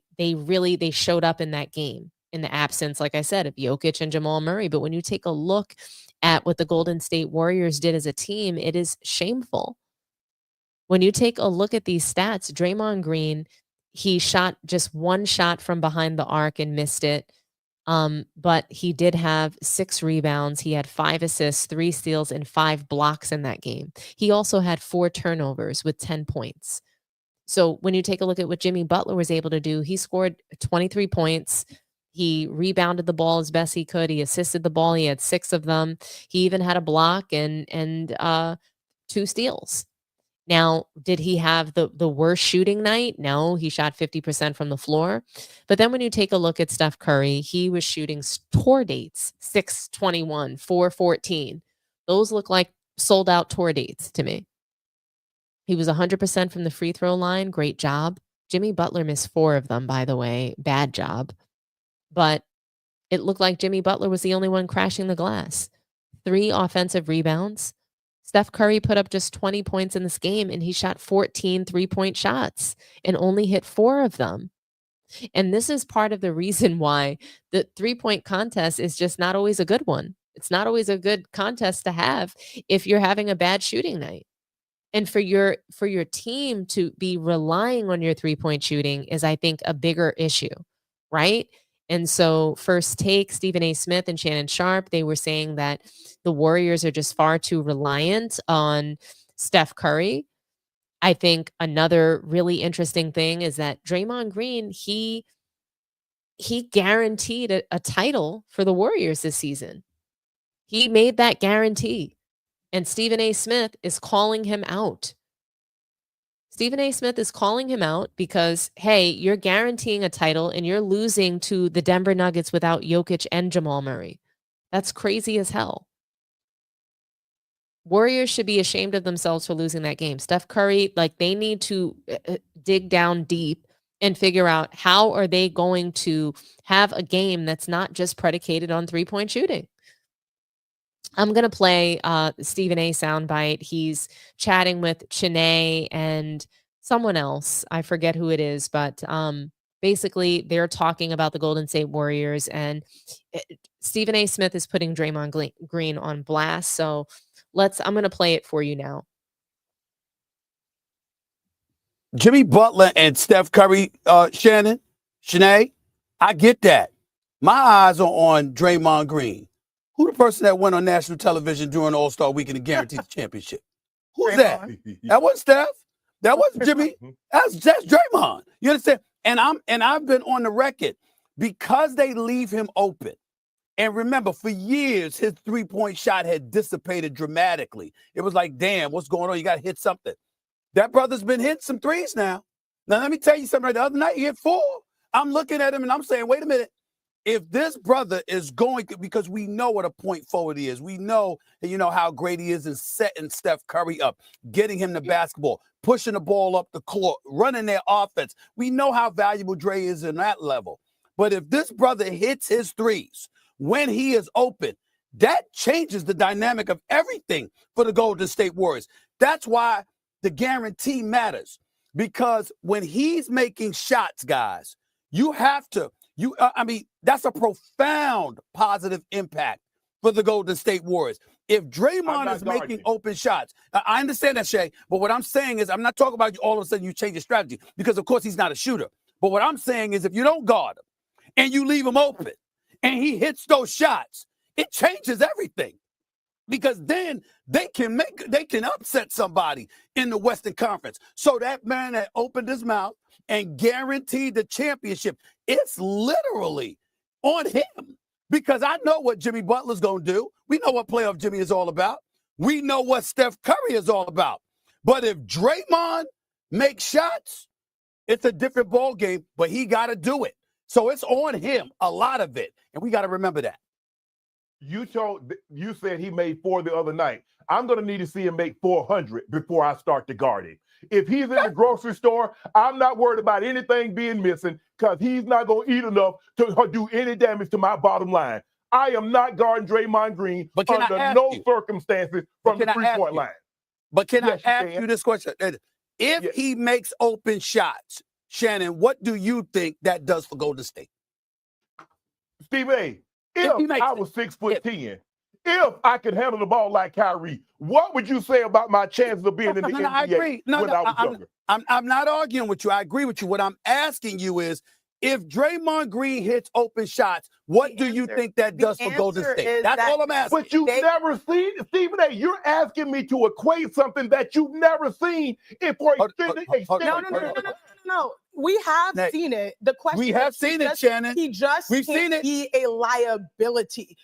showed up in that game in the absence, like I said, of Jokic and Jamal Murray. But when you take a look at what the Golden State Warriors did as a team, it is shameful. When you take a look at these stats, Draymond Green, he shot just one shot from behind the arc and missed it. But he did have 6 rebounds. He had 5 assists, 3 steals, and 5 blocks in that game. He also had 4 turnovers with 10 points. So when you take a look at what Jimmy Butler was able to do, he scored 23 points. He rebounded the ball as best he could. He assisted the ball. He had 6 of them. He even had a block and 2 steals. Now, did he have the worst shooting night? No, he shot 50% from the floor. But then when you take a look at Steph Curry, he was shooting tour dates, 6-21, 4-14. Those look like sold out tour dates to me. He was 100% from the free throw line. Great job. Jimmy Butler missed 4 of them, by the way. Bad job. But it looked like Jimmy Butler was the only one crashing the glass. 3 offensive rebounds. Steph Curry put up just 20 points in this game, and he shot 14 three-point shots and only hit 4 of them. And this is part of the reason why the three-point contest is just not always a good one. It's not always a good contest to have if you're having a bad shooting night. And for your team to be relying on your three-point shooting is, I think, a bigger issue, right? And so First Take, Stephen A. Smith and Shannon Sharp, they were saying that the Warriors are just far too reliant on Steph Curry. I think another really interesting thing is that Draymond Green, he guaranteed a title for the Warriors this season. He made that guarantee. And Stephen A. Smith is calling him out. Stephen A. Smith is calling him out because, hey, you're guaranteeing a title and you're losing to the Denver Nuggets without Jokic and Jamal Murray. That's crazy as hell. Warriors should be ashamed of themselves for losing that game. Steph Curry, they need to dig down deep and figure out how are they going to have a game that's not just predicated on three-point shooting. I'm going to play Stephen A. soundbite. He's chatting with Chene and someone else. I forget who it is, but basically they're talking about the Golden State Warriors, and Stephen A. Smith is putting Draymond Green on blast. So I'm going to play it for you now.
Jimmy Butler and Steph Curry, Shanae, I get that. My eyes are on Draymond Green. Who the person that went on national television during All-Star Weekend and guaranteed the championship? Who's that? That wasn't Steph. That wasn't Jimmy. That's Draymond. You understand? And I've been on the record because they leave him open. And remember, for years, his three-point shot had dissipated dramatically. It was like, damn, what's going on? You got to hit something. That brother's been hitting some threes now. Now, let me tell you something. The other night, he hit 4. I'm looking at him, and I'm saying, wait a minute. If this brother is going to, because we know what a point forward he is. We know, how great he is in setting Steph Curry up, getting him the basketball, pushing the ball up the court, running their offense. We know how valuable Dre is in that level. But if this brother hits his threes when he is open, that changes the dynamic of everything for the Golden State Warriors. That's why the guarantee matters. Because when he's making shots, guys, you have to, that's a profound positive impact for the Golden State Warriors. If Draymond is making open shots, I understand that, Shay, but what I'm saying is I'm not talking about all of a sudden you change your strategy because, of course, he's not a shooter. But what I'm saying is if you don't guard him and you leave him open and he hits those shots, it changes everything. because then they can upset somebody in the Western Conference. So that man that opened his mouth and guaranteed the championship, it's literally on him, because I know what Jimmy Butler's going to do. We know what playoff Jimmy is all about. We know what Steph Curry is all about. But if Draymond makes shots, it's a different ball game, but he got to do it. So it's on him, a lot of it, and we got to remember that.
You said he made 4 the other night. I'm going to need to see him make 400 before I start to guard him. If he's in the grocery store, I'm not worried about anything being missing, because he's not going to eat enough to do any damage to my bottom line. I am not guarding Draymond Green under no circumstances from the 3-point line.
But can I ask you this question? If he makes open shots, Shannon, what do you think that does for Golden State?
Steve A., if I was 6'10", if I could handle the ball like Kyrie, what would you say about my chances of being in the NBA
I agree.
when I was younger?
I'm not arguing with you. I agree with you. What I'm asking you is, if Draymond Green hits open shots, what do you think that does for Golden State? That's all I'm asking.
But you've never seen, Stephen A., you're asking me to equate something that you've never seen for extended
No. We have seen it. The question
we have seen it, Shannon.
He just can't be a liability.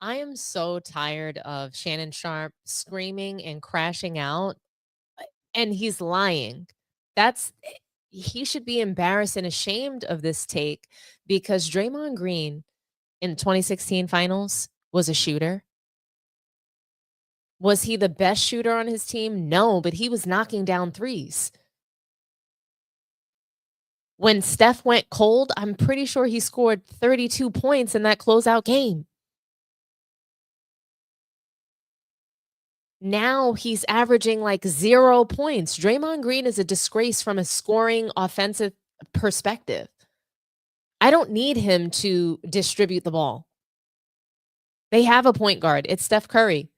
I am so tired of Shannon Sharpe screaming and crashing out, and he's lying. He should be embarrassed and ashamed of this take, because Draymond Green in the 2016 finals was a shooter. Was he the best shooter on his team? No, but he was knocking down threes. When Steph went cold, I'm pretty sure he scored 32 points in that closeout game. Now he's averaging like 0 points. Draymond Green is a disgrace from a scoring offensive perspective. I don't need him to distribute the ball. They have a point guard. It's Steph Curry.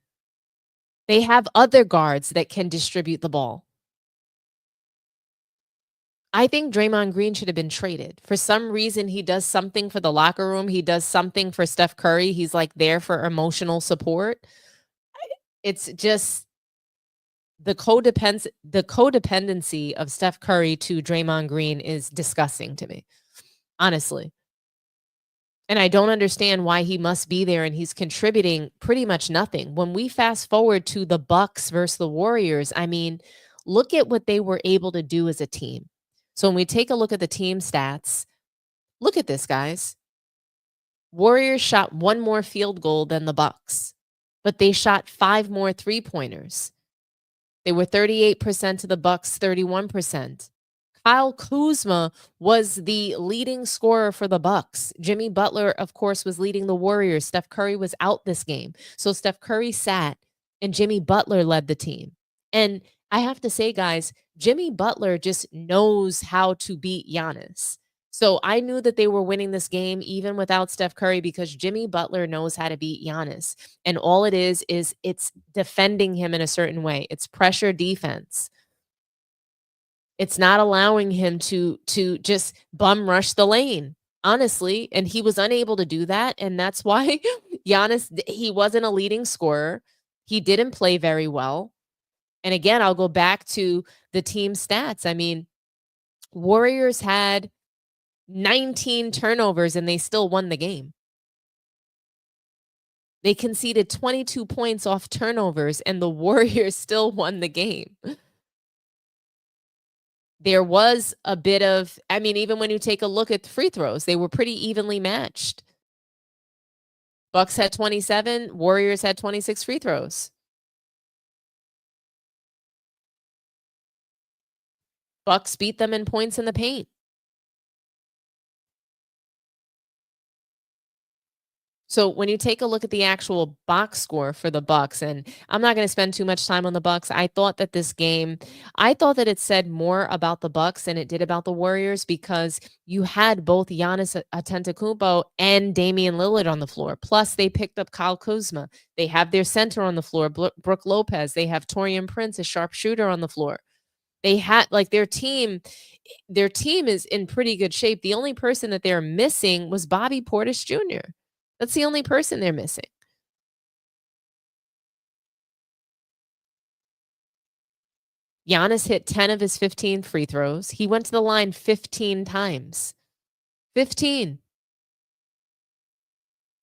They have other guards that can distribute the ball. I think Draymond Green should have been traded. For some reason, he does something for the locker room. He does something for Steph Curry. He's like there for emotional support. It's just the codependency of Steph Curry to Draymond Green is disgusting to me, honestly. And I don't understand why he must be there and he's contributing pretty much nothing. When we fast forward to the Bucks versus the Warriors, I mean, look at what they were able to do as a team. So when we take a look at the team stats, look at this, guys. Warriors shot 1 more field goal than the Bucks, but they shot 5 more three-pointers. They were 38% to the Bucks, 31%. Kyle Kuzma was the leading scorer for the Bucks. Jimmy Butler, of course, was leading the Warriors. Steph Curry was out this game. So Steph Curry sat and Jimmy Butler led the team. And I have to say, guys, Jimmy Butler just knows how to beat Giannis. So I knew that they were winning this game even without Steph Curry, because Jimmy Butler knows how to beat Giannis. And all it is it's defending him in a certain way. It's pressure defense. It's not allowing him to just bum rush the lane, honestly. And he was unable to do that. And that's why Giannis, he wasn't a leading scorer. He didn't play very well. And again, I'll go back to the team stats. I mean, Warriors had 19 turnovers and they still won the game. They conceded 22 points off turnovers and the Warriors still won the game. There was a bit of, I mean, even when you take a look at the free throws, they were pretty evenly matched. Bucks had 27, Warriors had 26 free throws. Bucks beat them in points in the paint. So when you take a look at the actual box score for the Bucks, and I'm not going to spend too much time on the Bucks. I thought that this game, I thought that it said more about the Bucks than it did about the Warriors, because you had both Giannis Antetokounmpo and Damian Lillard on the floor. Plus, they picked up Kyle Kuzma. They have their center on the floor, Brook Lopez. They have Taurean Prince, a sharpshooter, on the floor. They had, like, their team is in pretty good shape. The only person that they're missing was Bobby Portis Jr. That's the only person they're missing. Giannis hit 10 of his 15 free throws. He went to the line 15 times. 15.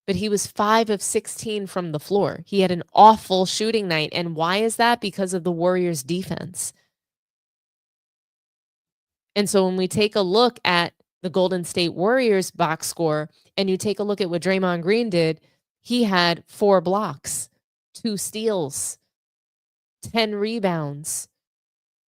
But he was 5 of 16 from the floor. He had an awful shooting night. And why is that? Because of the Warriors' defense. And so when we take a look at the Golden State Warriors box score and you take a look at what Draymond Green did, he had 4 blocks, 2 steals, 10 rebounds.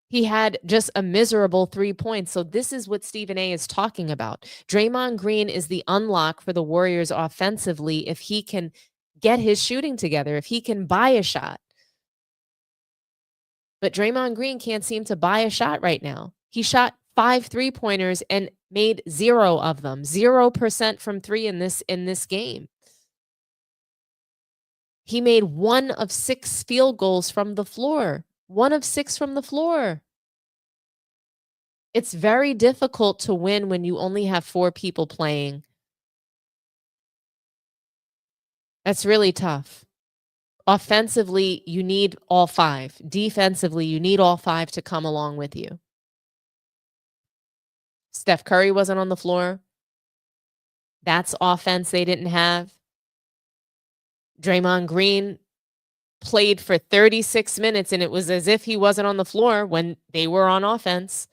He had just a miserable 3 points. So this is what Stephen A is talking about. Draymond Green is the unlock for the Warriors offensively if he can get his shooting together, if he can buy a shot. But Draymond Green can't seem to buy a shot right now. He shot 5 3-pointers and made 0 of them. 0% from 3 in this game. He made 1 of 6 field goals from the floor. 1 of 6 from the floor. It's very difficult to win when you only have 4 people playing. That's really tough. Offensively, you need all 5. Defensively, you need all 5 to come along with you. Steph Curry wasn't on the floor. That's offense they didn't have. Draymond Green played for 36 minutes, and it was as if he wasn't on the floor when they were on offense.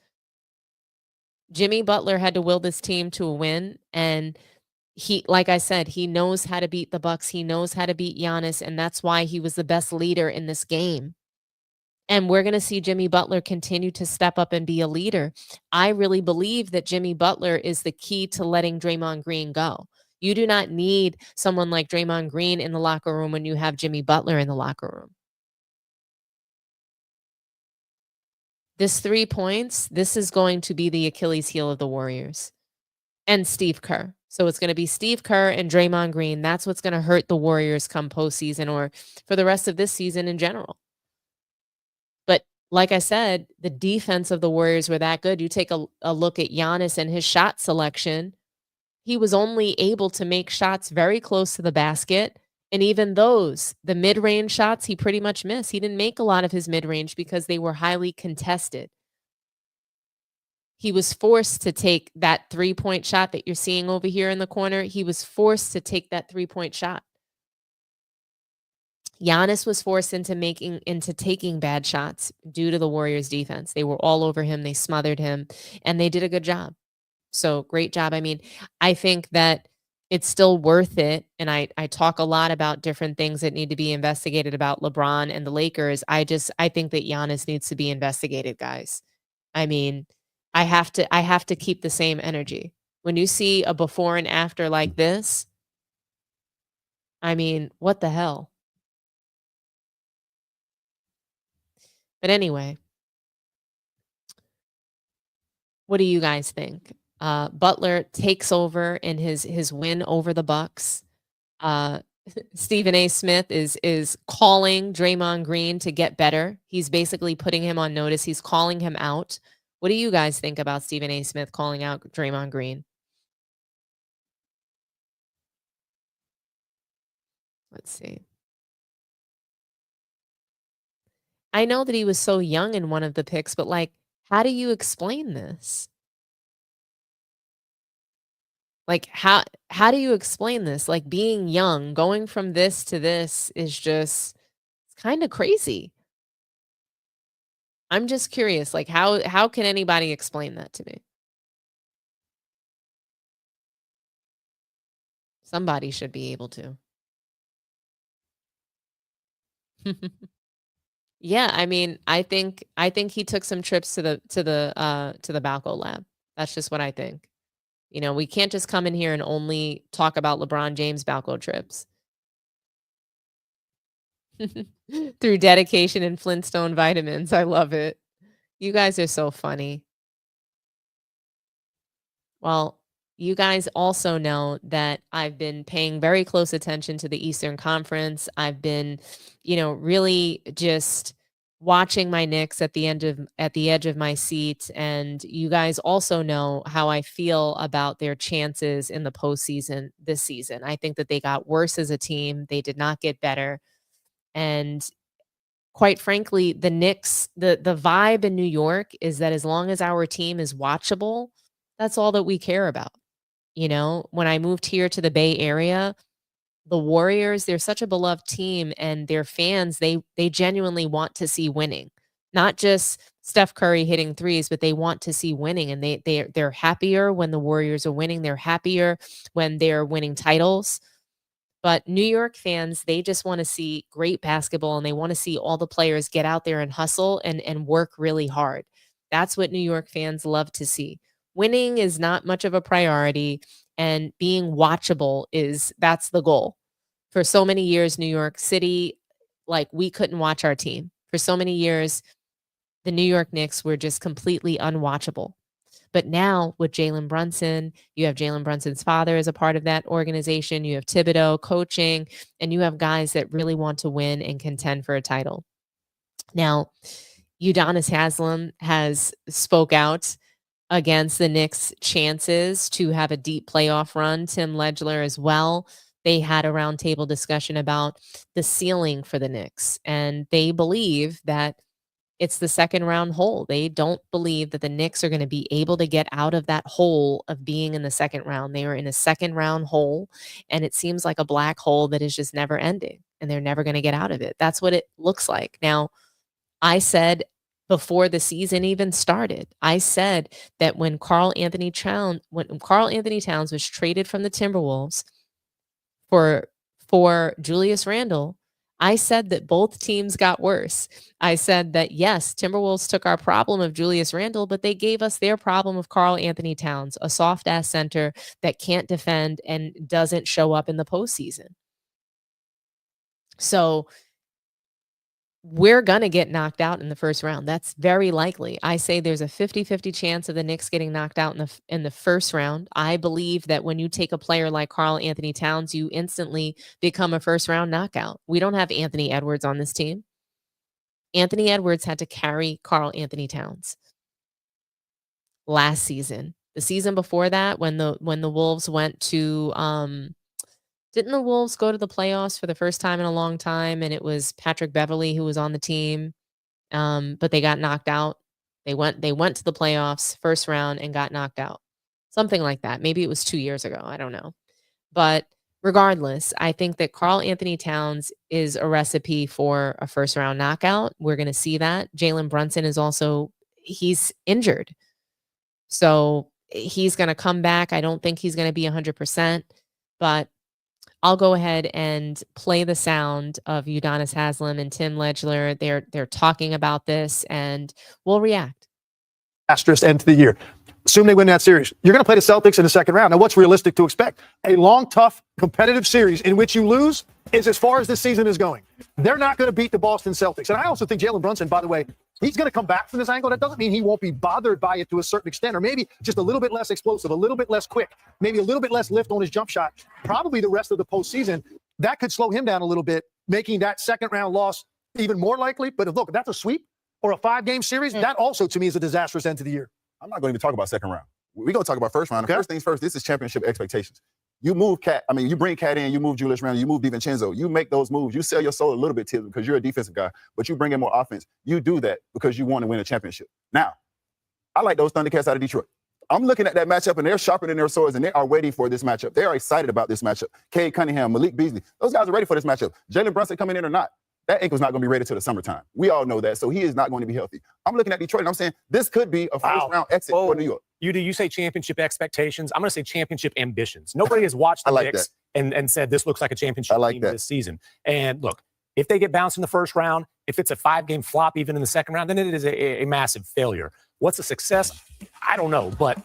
Jimmy Butler had to will this team to a win, and he, like I said, he knows how to beat the Bucks. He knows how to beat Giannis, and that's why he was the best leader in this game. And we're going to see Jimmy Butler continue to step up and be a leader. I really believe that Jimmy Butler is the key to letting Draymond Green go. You do not need someone like Draymond Green in the locker room when you have Jimmy Butler in the locker room. This 3 points, this is going to be the Achilles heel of the Warriors. And Steve Kerr. So it's going to be Steve Kerr and Draymond Green. That's what's going to hurt the Warriors come postseason or for the rest of this season in general. But like I said, the defense of the Warriors were that good. You take a look at Giannis and his shot selection. He was only able to make shots very close to the basket. And even those, the mid-range shots, he pretty much missed. He didn't make a lot of his mid-range because they were highly contested. He was forced to take that 3-point shot that you're seeing over here in the corner. He was forced to take that 3-point shot. Giannis was forced into taking bad shots due to the Warriors defense. They were all over him. They smothered him, and they did a good job. So great job. I mean, I think that it's still worth it. And I talk a lot about different things that need to be investigated about LeBron and the Lakers. I think that Giannis needs to be investigated, guys. I mean, I have to keep the same energy. When you see a before and after like this, I mean, what the hell? But anyway, what do you guys think? Butler takes over in his win over the Bucks. Stephen A. Smith is calling Draymond Green to get better. He's basically putting him on notice. He's calling him out. What do you guys think about Stephen A. Smith calling out Draymond Green? Let's see. I know that he was so young in one of the picks, but like, how do you explain this? Like, how do you explain this? Like, being young, going from this to this is just kind of crazy. I'm just curious, like, how can anybody explain that to me? Somebody should be able to. Yeah, I mean, I think he took some trips to the Balco lab. That's just what I think. You know, we can't just come in here and only talk about LeBron James Balco trips. Through dedication and Flintstone vitamins. I love it. You guys are so funny. Well, you guys also know that I've been paying very close attention to the Eastern Conference. I've been, really just watching my Knicks at the edge of my seat. And you guys also know how I feel about their chances in the postseason this season. I think that they got worse as a team. They did not get better. And quite frankly, the Knicks, the vibe in New York is that as long as our team is watchable, that's all that we care about. You know, when I moved here to the Bay Area, the Warriors, they're such a beloved team, and their fans, they genuinely want to see winning. Not just Steph Curry hitting threes, but they want to see winning, and they're happier when the Warriors are winning. They're happier when they're winning titles. But New York fans, they just want to see great basketball, and they want to see all the players get out there and hustle and work really hard. That's what New York fans love to see. Winning is not much of a priority, and being watchable that's the goal. For so many years, New York City, like, we couldn't watch our team. For so many years, the New York Knicks were just completely unwatchable. But now with Jalen Brunson, you have Jalen Brunson's father as a part of that organization. You have Thibodeau coaching, and you have guys that really want to win and contend for a title. Now, Udonis Haslem has spoke out against the Knicks' chances to have a deep playoff run. Tim Legler as well. They had a roundtable discussion about the ceiling for the Knicks, and they believe that it's the second round hole. They don't believe that the Knicks are going to be able to get out of that hole of being in the second round. They are in a second round hole, and it seems like a black hole that is just never ending, and they're never going to get out of it. That's what it looks like. Now, I said before the season even started, I said that when Karl Anthony Towns was traded from the Timberwolves for Julius Randle, I said that both teams got worse. I said that, yes, Timberwolves took our problem of Julius Randle, but they gave us their problem of Karl Anthony Towns, a soft-ass center that can't defend and doesn't show up in the postseason. So we're going to get knocked out in the first round. That's very likely. I say there's a 50-50 chance of the Knicks getting knocked out in the first round. I believe that when you take a player like Karl Anthony Towns, you instantly become a first-round knockout. We don't have Anthony Edwards on this team. Anthony Edwards had to carry Karl Anthony Towns last season. The season before that, when the Wolves went to didn't the Wolves go to the playoffs for the first time in a long time, and it was Patrick Beverley who was on the team, but they got knocked out. They went to the playoffs first round and got knocked out. Something like that. Maybe it was 2 years ago. I don't know. But regardless, I think that Karl Anthony Towns is a recipe for a first round knockout. We're going to see that. Jalen Brunson is he's injured. So he's going to come back. I don't think he's going to be 100%, but I'll go ahead and play the sound of Udonis Haslem and Tim Legler. They're talking about this, and we'll react.
Asterisk end to the year. Assume they win that series. You're going to play the Celtics in the second round. Now, what's realistic to expect? A long, tough, competitive series in which you lose is as far as this season is going. They're not going to beat the Boston Celtics. And I also think Jalen Brunson, by the way, he's going to come back from this angle. That doesn't mean he won't be bothered by it to a certain extent, or maybe just a little bit less explosive, a little bit less quick, maybe a little bit less lift on his jump shot. Probably the rest of the postseason, that could slow him down a little bit, making that second round loss even more likely. But look, if that's a sweep or a 5-game series, that also to me is a disastrous end to the year.
I'm not going to even talk about second round. We're going to talk about first round. Okay. First things first, this is championship expectations. You move Cat, you bring Cat in, you move Julius Randle, you move DiVincenzo. You make those moves. You sell your soul a little bit, Tibbs, because you're a defensive guy, but you bring in more offense. You do that because you want to win a championship. Now, I like those Thundercats out of Detroit. I'm looking at that matchup, and they're sharpening their swords, and they are waiting for this matchup. They are excited about this matchup. Cade Cunningham, Malik Beasley, those guys are ready for this matchup. Jalen Brunson coming in or not, that ankle's not going to be ready till the summertime. We all know that, so he is not going to be healthy. I'm looking at Detroit, and I'm saying this could be a first-round exit for New York.
You say championship expectations. I'm going to say championship ambitions. Nobody has watched the Knicks and said this looks like a championship team this season. And look, if they get bounced in the first round, if it's a 5-game flop even in the second round, then it is a massive failure. What's a success? I don't know, but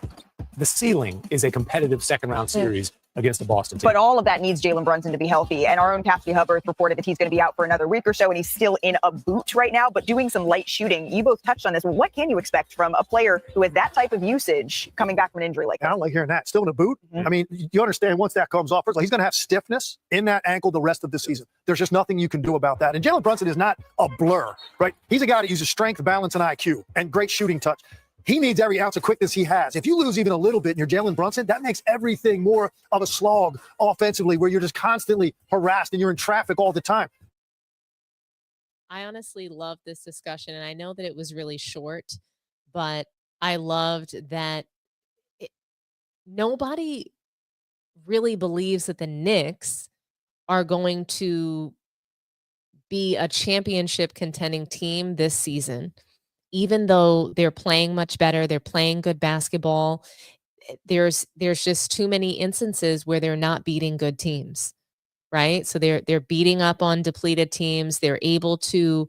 the ceiling is a competitive second-round series against the Boston team.
But all of that needs Jalen Brunson to be healthy. And our own Cassidy Hubbard reported that he's going to be out for another week or so, and he's still in a boot right now, but doing some light shooting. You both touched on this. What can you expect from a player who has that type of usage coming back from an injury like that?
I don't like hearing that. Still in a boot? Mm-hmm. I mean, you understand once that comes off, first of all, he's going to have stiffness in that ankle the rest of the season. There's just nothing you can do about that. And Jalen Brunson is not a blur, right? He's a guy that uses strength, balance, and IQ, and great shooting touch. He needs every ounce of quickness he has. If you lose even a little bit and you're Jalen Brunson, that makes everything more of a slog offensively, where you're just constantly harassed and you're in traffic all the time.
I honestly love this discussion, and I know that it was really short, but I loved that nobody really believes that the Knicks are going to be a championship contending team this season. Even though they're playing much better, they're playing good basketball, there's just too many instances where they're not beating good teams, right? So they're beating up on depleted teams. They're able to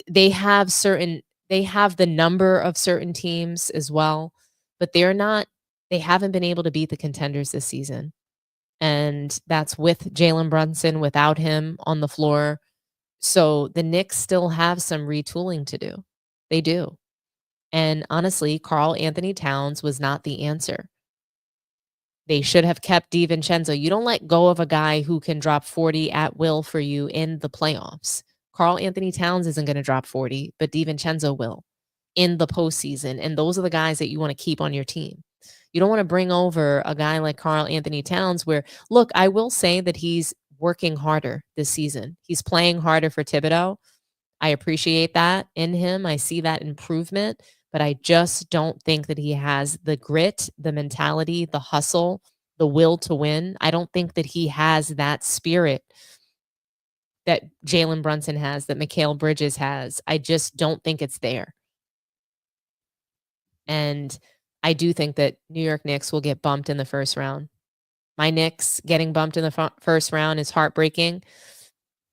they have the number of certain teams as well, but they haven't been able to beat the contenders this season. And that's with Jalen Brunson, without him on the floor. So the Knicks still have some retooling to do. They do. And honestly, Karl Anthony Towns was not the answer. They should have kept DiVincenzo. You don't let go of a guy who can drop 40 at will for you in the playoffs. Karl Anthony Towns isn't going to drop 40, but DiVincenzo will in the postseason. And those are the guys that you want to keep on your team. You don't want to bring over a guy like Karl Anthony Towns where, look, I will say that he's working harder this season. He's playing harder for Thibodeau. I appreciate that in him. I see that improvement, but I just don't think that he has the grit, the mentality, the hustle, the will to win. I don't think that he has that spirit that Jalen Brunson has, that Mikal Bridges has. I just don't think it's there. And I do think that New York Knicks will get bumped in the first round. My Knicks getting bumped in the first round is heartbreaking,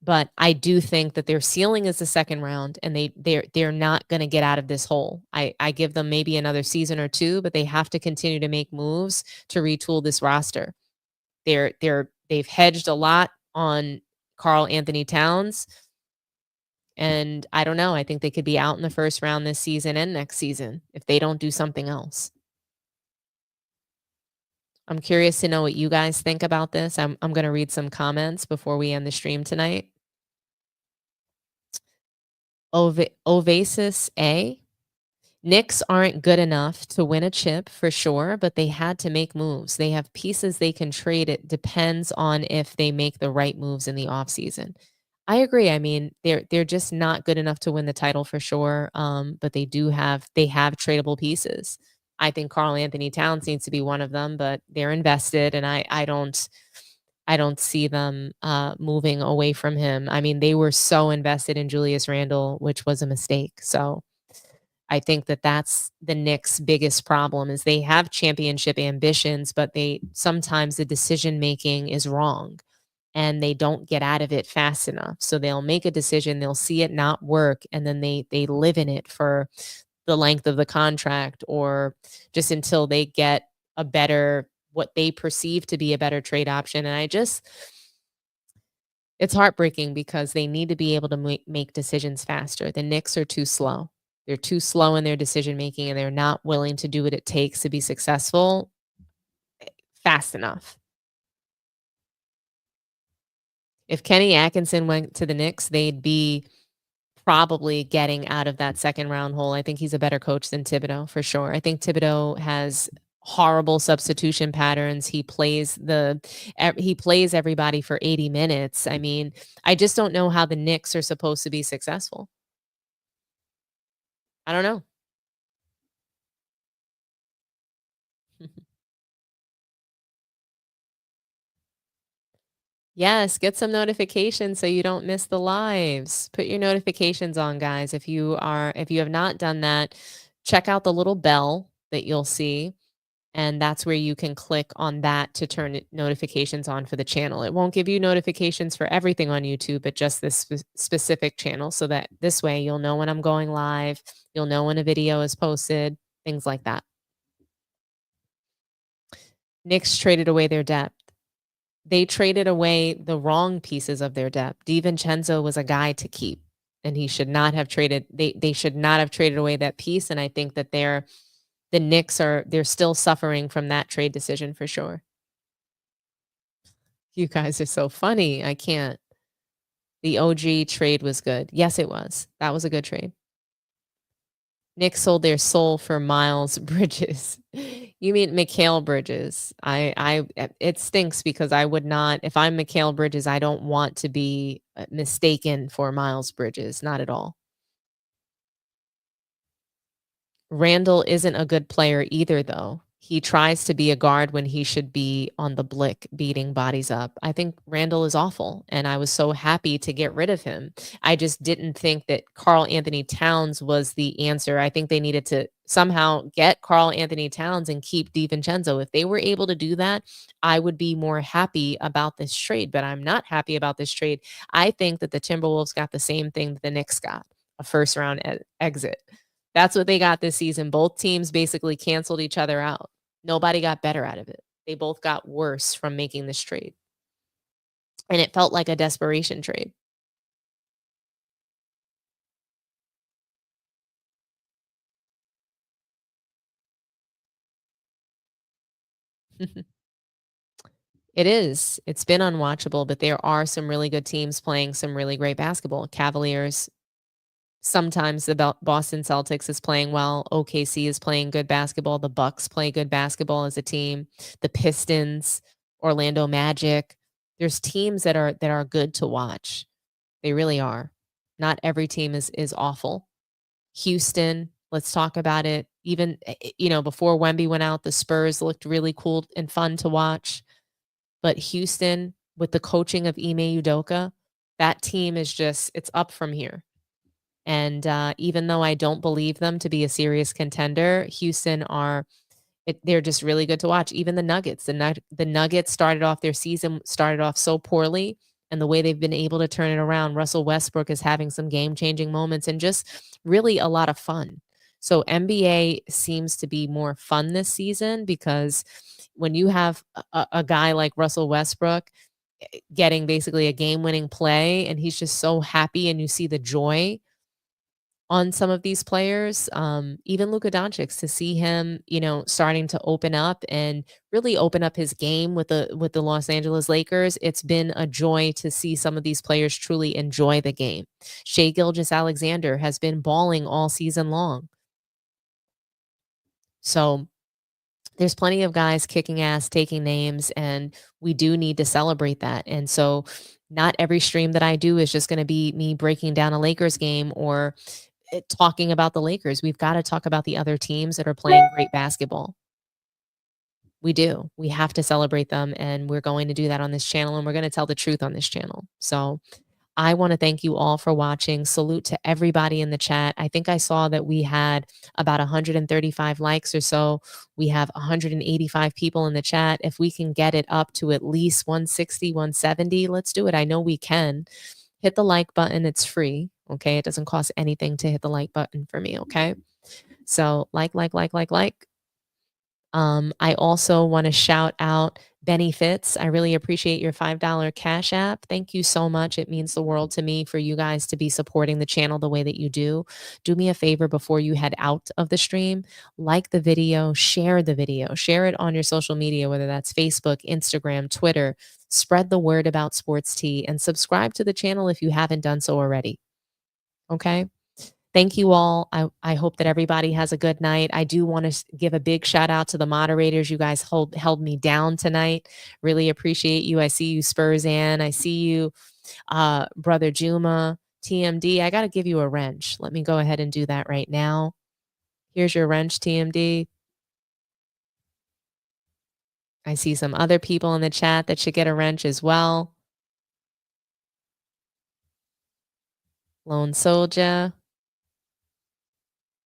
but I do think that their ceiling is the second round, and they're not going to get out of this hole. I give them maybe another season or two, but they have to continue to make moves to retool this roster. They've hedged a lot on Karl Anthony Towns, and I don't know. I think they could be out in the first round this season and next season if they don't do something else. I'm curious to know what you guys think about this. I'm going to read some comments before we end the stream tonight. Ovasis A. Knicks aren't good enough to win a chip for sure, but they had to make moves. They have pieces they can trade. It depends on if they make the right moves in the offseason. I agree. I mean, they're just not good enough to win the title for sure. But they have tradable pieces. I think Karl Anthony Towns needs to be one of them, but they're invested, and I don't see them moving away from him. I mean, they were so invested in Julius Randle, which was a mistake. So I think that that's the Knicks' biggest problem is they have championship ambitions, but sometimes the decision making is wrong and they don't get out of it fast enough. So they'll make a decision, they'll see it not work, and then they live in it for the length of the contract or just until they get a better, what they perceive to be a better trade option. And it's heartbreaking because they need to be able to make decisions faster. The Knicks are too slow. They're too slow in their decision making, and they're not willing to do what it takes to be successful fast enough. If Kenny Atkinson went to the Knicks, they'd be probably getting out of that second round hole. I think he's a better coach than Thibodeau for sure. I think Thibodeau has horrible substitution patterns. He plays everybody for 80 minutes. I mean, I just don't know how the Knicks are supposed to be successful. I don't know. Yes, get some notifications so you don't miss the lives. Put your notifications on, guys. If you have not done that, check out the little bell that you'll see, and that's where you can click on that to turn notifications on for the channel. It won't give you notifications for everything on YouTube, but just this specific channel, so that this way you'll know when I'm going live, you'll know when a video is posted, things like that. Knicks traded away their depth. They traded away the wrong pieces of their depth. DiVincenzo was a guy to keep, and he should not have traded. They should not have traded away that piece. And I think that the Knicks they're still suffering from that trade decision for sure. You guys are so funny. I can't. The OG trade was good. Yes, it was. That was a good trade. Knicks sold their soul for Miles Bridges. You mean Mikal Bridges? It stinks because I would not. If I'm Mikal Bridges, I don't want to be mistaken for Miles Bridges. Not at all. Randall isn't a good player either, though. He tries to be a guard when he should be on the blick, beating bodies up. I think Randall is awful, and I was so happy to get rid of him. I just didn't think that Karl Anthony Towns was the answer. I think they needed to somehow get Karl Anthony Towns and keep DiVincenzo. If they were able to do that, I would be more happy about this trade, but I'm not happy about this trade. I think that the Timberwolves got the same thing that the Knicks got, a first-round exit. That's what they got this season. Both teams basically canceled each other out. Nobody got better out of it. They both got worse from making this trade. And it felt like a desperation trade. It is. It's been unwatchable, but there are some really good teams playing some really great basketball. Cavaliers. Sometimes the Boston Celtics is playing well. OKC is playing good basketball. The Bucks play good basketball as a team. The Pistons, Orlando Magic. There's teams that are good to watch. They really are. Not every team is awful. Houston, let's talk about it. Even before Wemby went out, the Spurs looked really cool and fun to watch. But Houston, with the coaching of Ime Udoka, that team is it's up from here. And even though I don't believe them to be a serious contender, Houston they're just really good to watch. Even the Nuggets. The Nuggets started off their season so poorly, and the way they've been able to turn it around, Russell Westbrook is having some game-changing moments and just really a lot of fun. So NBA seems to be more fun this season because when you have a guy like Russell Westbrook getting basically a game-winning play, and he's just so happy, and you see the joy on some of these players, even Luka Doncic, to see him, starting to open up and really open up his game with the Los Angeles Lakers. It's been a joy to see some of these players truly enjoy the game. Shai Gilgeous-Alexander has been balling all season long. So there's plenty of guys kicking ass, taking names, and we do need to celebrate that. And so not every stream that I do is just going to be me breaking down a Lakers game or talking about the Lakers. We've got to talk about the other teams that are playing great basketball. We do. We have to celebrate them, and we're going to do that on this channel, and we're going to tell the truth on this channel. So I want to thank you all for watching. Salute to everybody in the chat. I think I saw that we had about 135 likes or so. We have 185 people in the chat. If we can get it up to at least 160, 170, let's do it. I know we can. Hit the like button. It's free. Okay. It doesn't cost anything to hit the like button for me. Okay. So like. I also want to shout out Benny Fitz. I really appreciate your $5 Cash App. Thank you so much. It means the world to me for you guys to be supporting the channel the way that you do. Do me a favor before you head out of the stream. Like the video, share it on your social media, whether that's Facebook, Instagram, Twitter. Spread the word about Sports Tea and subscribe to the channel if you haven't done so already. Okay. Thank you all. I hope that everybody has a good night. I do want to give a big shout out to the moderators. You guys held me down tonight. Really appreciate you. I see you, Spurs Ann. I see you, Brother Juma, TMD. I got to give you a wrench. Let me go ahead and do that right now. Here's your wrench, TMD. I see some other people in the chat that should get a wrench as well. Lone Soldier.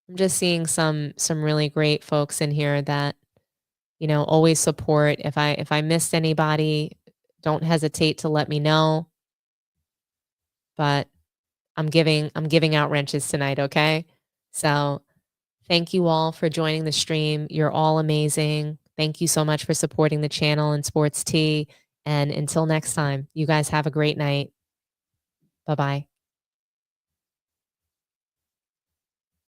I'm just seeing some really great folks in here that, always support. If I missed anybody, don't hesitate to let me know. But I'm giving out wrenches tonight, okay? So thank you all for joining the stream. You're all amazing. Thank you so much for supporting the channel and Sports Tea. And until next time, you guys have a great night. Bye-bye.